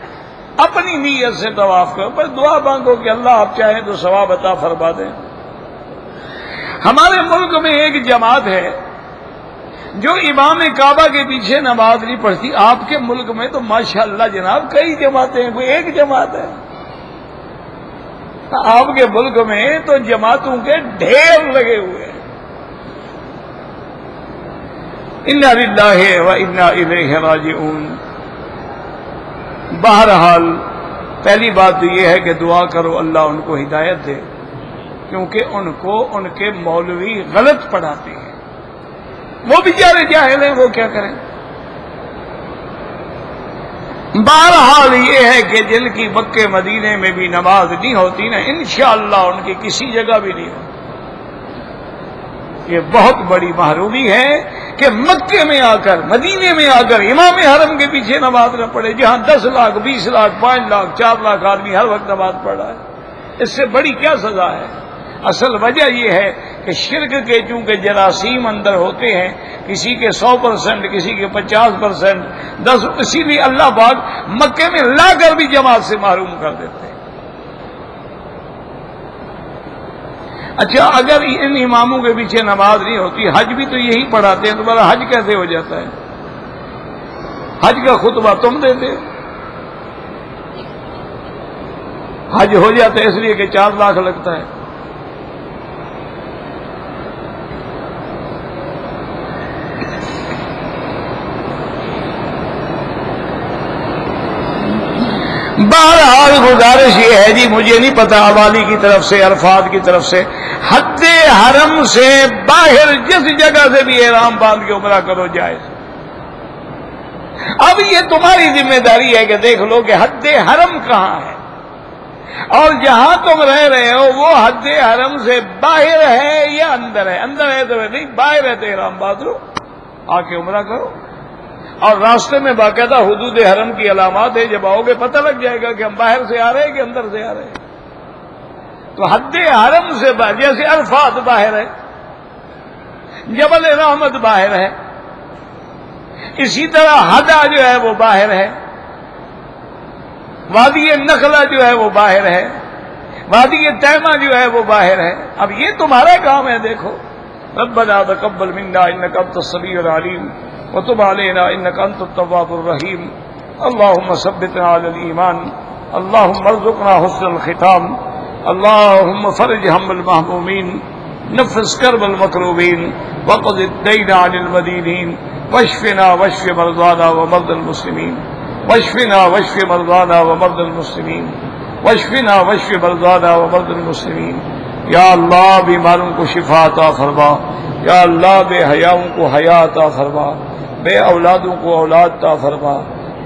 اپنی نیت سے طواف کرو، بس دعا مانگو کہ اللہ آپ چاہیں تو ثواب عطا فرما دیں۔ ہمارے ملک میں ایک جماعت ہے جو امام کعبہ کے پیچھے نماز نہیں پڑھتی۔ آپ کے ملک میں تو ماشاءاللہ جناب کئی جماعتیں ہیں، کوئی ایک جماعت ہے؟ آپ کے ملک میں تو جماعتوں کے ڈھیر لگے ہوئے ہیں۔ انا للہ و انا الیہ راجعون۔ بہرحال پہلی بات تو یہ ہے کہ دعا کرو اللہ ان کو ہدایت دے، کیونکہ ان کو ان کے مولوی غلط پڑھاتے ہیں۔ وہ بیچارے جاہل ہیں، وہ کیا کریں؟ بہرحال یہ ہے کہ جن کی مکے مدینے میں بھی نماز نہیں ہوتی نا، انشاءاللہ ان کی کسی جگہ بھی نہیں ہوتی۔ یہ بہت بڑی محرومی ہے کہ مکے میں آ کر، مدینے میں آ کر امام حرم کے پیچھے نماز نہ پڑھے، جہاں 10 لاکھ 20 لاکھ 5 لاکھ 4 لاکھ آدمی ہر وقت نماز پڑھ رہا ہے۔ اس سے بڑی کیا سزا ہے؟ اصل وجہ یہ ہے کہ شرک کے چونکہ جراثیم اندر ہوتے ہیں، کسی کے 100%، کسی کے 50%، 10، اسی لیے اللہ پاک مکے میں لا کر بھی جماعت سے محروم کر دیتے ہیں۔ اچھا اگر ان اماموں کے پیچھے نماز نہیں ہوتی، حج بھی تو یہی پڑھاتے ہیں، تمہارا حج کیسے ہو جاتا ہے؟ حج کا خطبہ تم دیتے ہو۔ حج ہو جاتا ہے اس لیے کہ 4 لاکھ لگتا ہے۔ بہرحال گزارش یہ ہے جی، مجھے نہیں پتا عوالی کی طرف سے، عرفات کی طرف سے، حد حرم سے باہر جس جگہ سے بھی احرام باندھ کے عمرہ کرو جائز۔ اب یہ تمہاری ذمہ داری ہے کہ دیکھ لو کہ حد حرم کہاں ہے، اور جہاں تم رہ رہے ہو وہ حد حرم سے باہر ہے یا اندر ہے؟ اندر ہے تو نہیں، باہر ہے تو احرام باندھ لو، آ کے عمرہ کرو۔ اور راستے میں باقاعدہ حدود حرم کی علامات ہے، جب آؤ گے پتہ لگ جائے گا کہ ہم باہر سے آ رہے ہیں کہ اندر سے آ رہے ہیں۔ تو حد حرم سے باہر، جیسے عرفات باہر ہے، جبل رحمت باہر ہے، اسی طرح ہدا جو ہے وہ باہر ہے، وادی نخلا جو ہے وہ باہر ہے، وادی تیمہ جو ہے وہ باہر ہے۔ اب یہ تمہارا کام ہے۔ دیکھو ربنا تقبل منا انک انت السمیع العلیم وتب علینا انک انت التواب الرحیم اللهم ثبتنا علی الایمان اللهم ارزقنا حسن الختام اللهم فرج هم المهمومین نفس کرب المکروبین وقض الدین عن المدینین واشفنا واشف مرضانا ومرضى المسلمین واشفنا واشف مرضانا ومرضى المسلمین واشفنا واشف مرضانا ومرضى المسلمین۔ یا اللہ بیماروں کو شفا عطا فرما، یا اللہ بے حیاؤں کو حیا عطا فرما، بے اولادوں کو اولاد عطا فرما،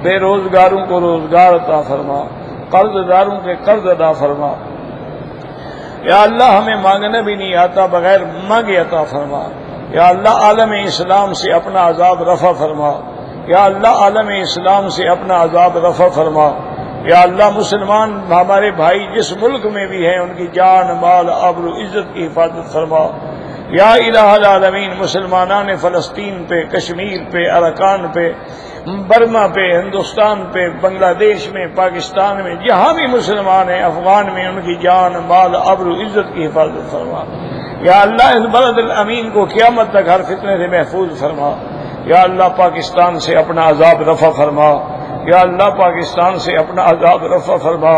بے روزگاروں کو روزگار عطا فرما، قرض داروں کے قرض عطا فرما۔ یا اللہ ہمیں مانگنا بھی نہیں آتا، بغیر مانگے عطا فرما۔ یا اللہ عالم اسلام سے اپنا عذاب رفع فرما، یا اللہ عالم اسلام سے اپنا عذاب رفع فرما۔ یا اللہ مسلمان ہمارے بھائی جس ملک میں بھی ہیں ان کی جان مال آبرو عزت کی حفاظت فرما۔ یا الہ العالمین مسلمانان فلسطین پہ، کشمیر پہ، اراکان پہ، برما پہ، ہندوستان پہ، بنگلہ دیش میں، پاکستان میں، جہاں بھی مسلمان ہیں، افغان میں، ان کی جان مال آبرو عزت کی حفاظت فرما۔ یا اللہ اس بلد الامین کو قیامت تک ہر فتنے سے محفوظ فرما۔ یا اللہ پاکستان سے اپنا عذاب رفع فرما، یا اللہ پاکستان سے اپنا عذاب رفع فرما۔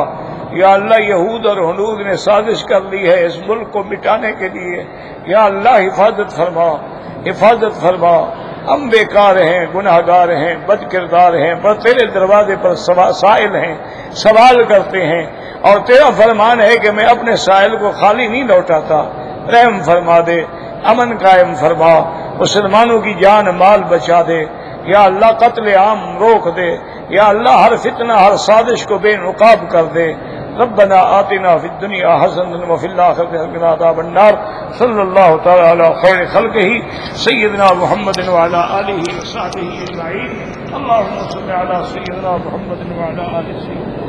یا اللہ یہود اور ہنود نے سازش کر لی ہے اس ملک کو مٹانے کے لیے، یا اللہ حفاظت فرما۔ حفاظت فرما، ہم بیکار ہیں، گناہ گار ہیں، بد کردار ہیں، پر تیرے دروازے پر سائل ہیں، سوال کرتے ہیں، اور تیرا فرمان ہے کہ میں اپنے سائل کو خالی نہیں لوٹاتا۔ رحم فرما دے، امن قائم فرما، مسلمانوں کی جان مال بچا دے، یا اللہ قتل عام روک دے، یا اللہ ہر فتنہ ہر سازش کو بے نقاب کر دے۔ ربنا آتنا فی الدنیا حسنۃ وفی الآخرۃ حسنۃ وقنا عذاب النار۔ صلی اللہ تعالی علی خیر خلقہ سیدنا محمد وعلی آلہ وصحبہ اجمعین۔ اللہم صل علی سیدنا محمد وعلی آل سیدنا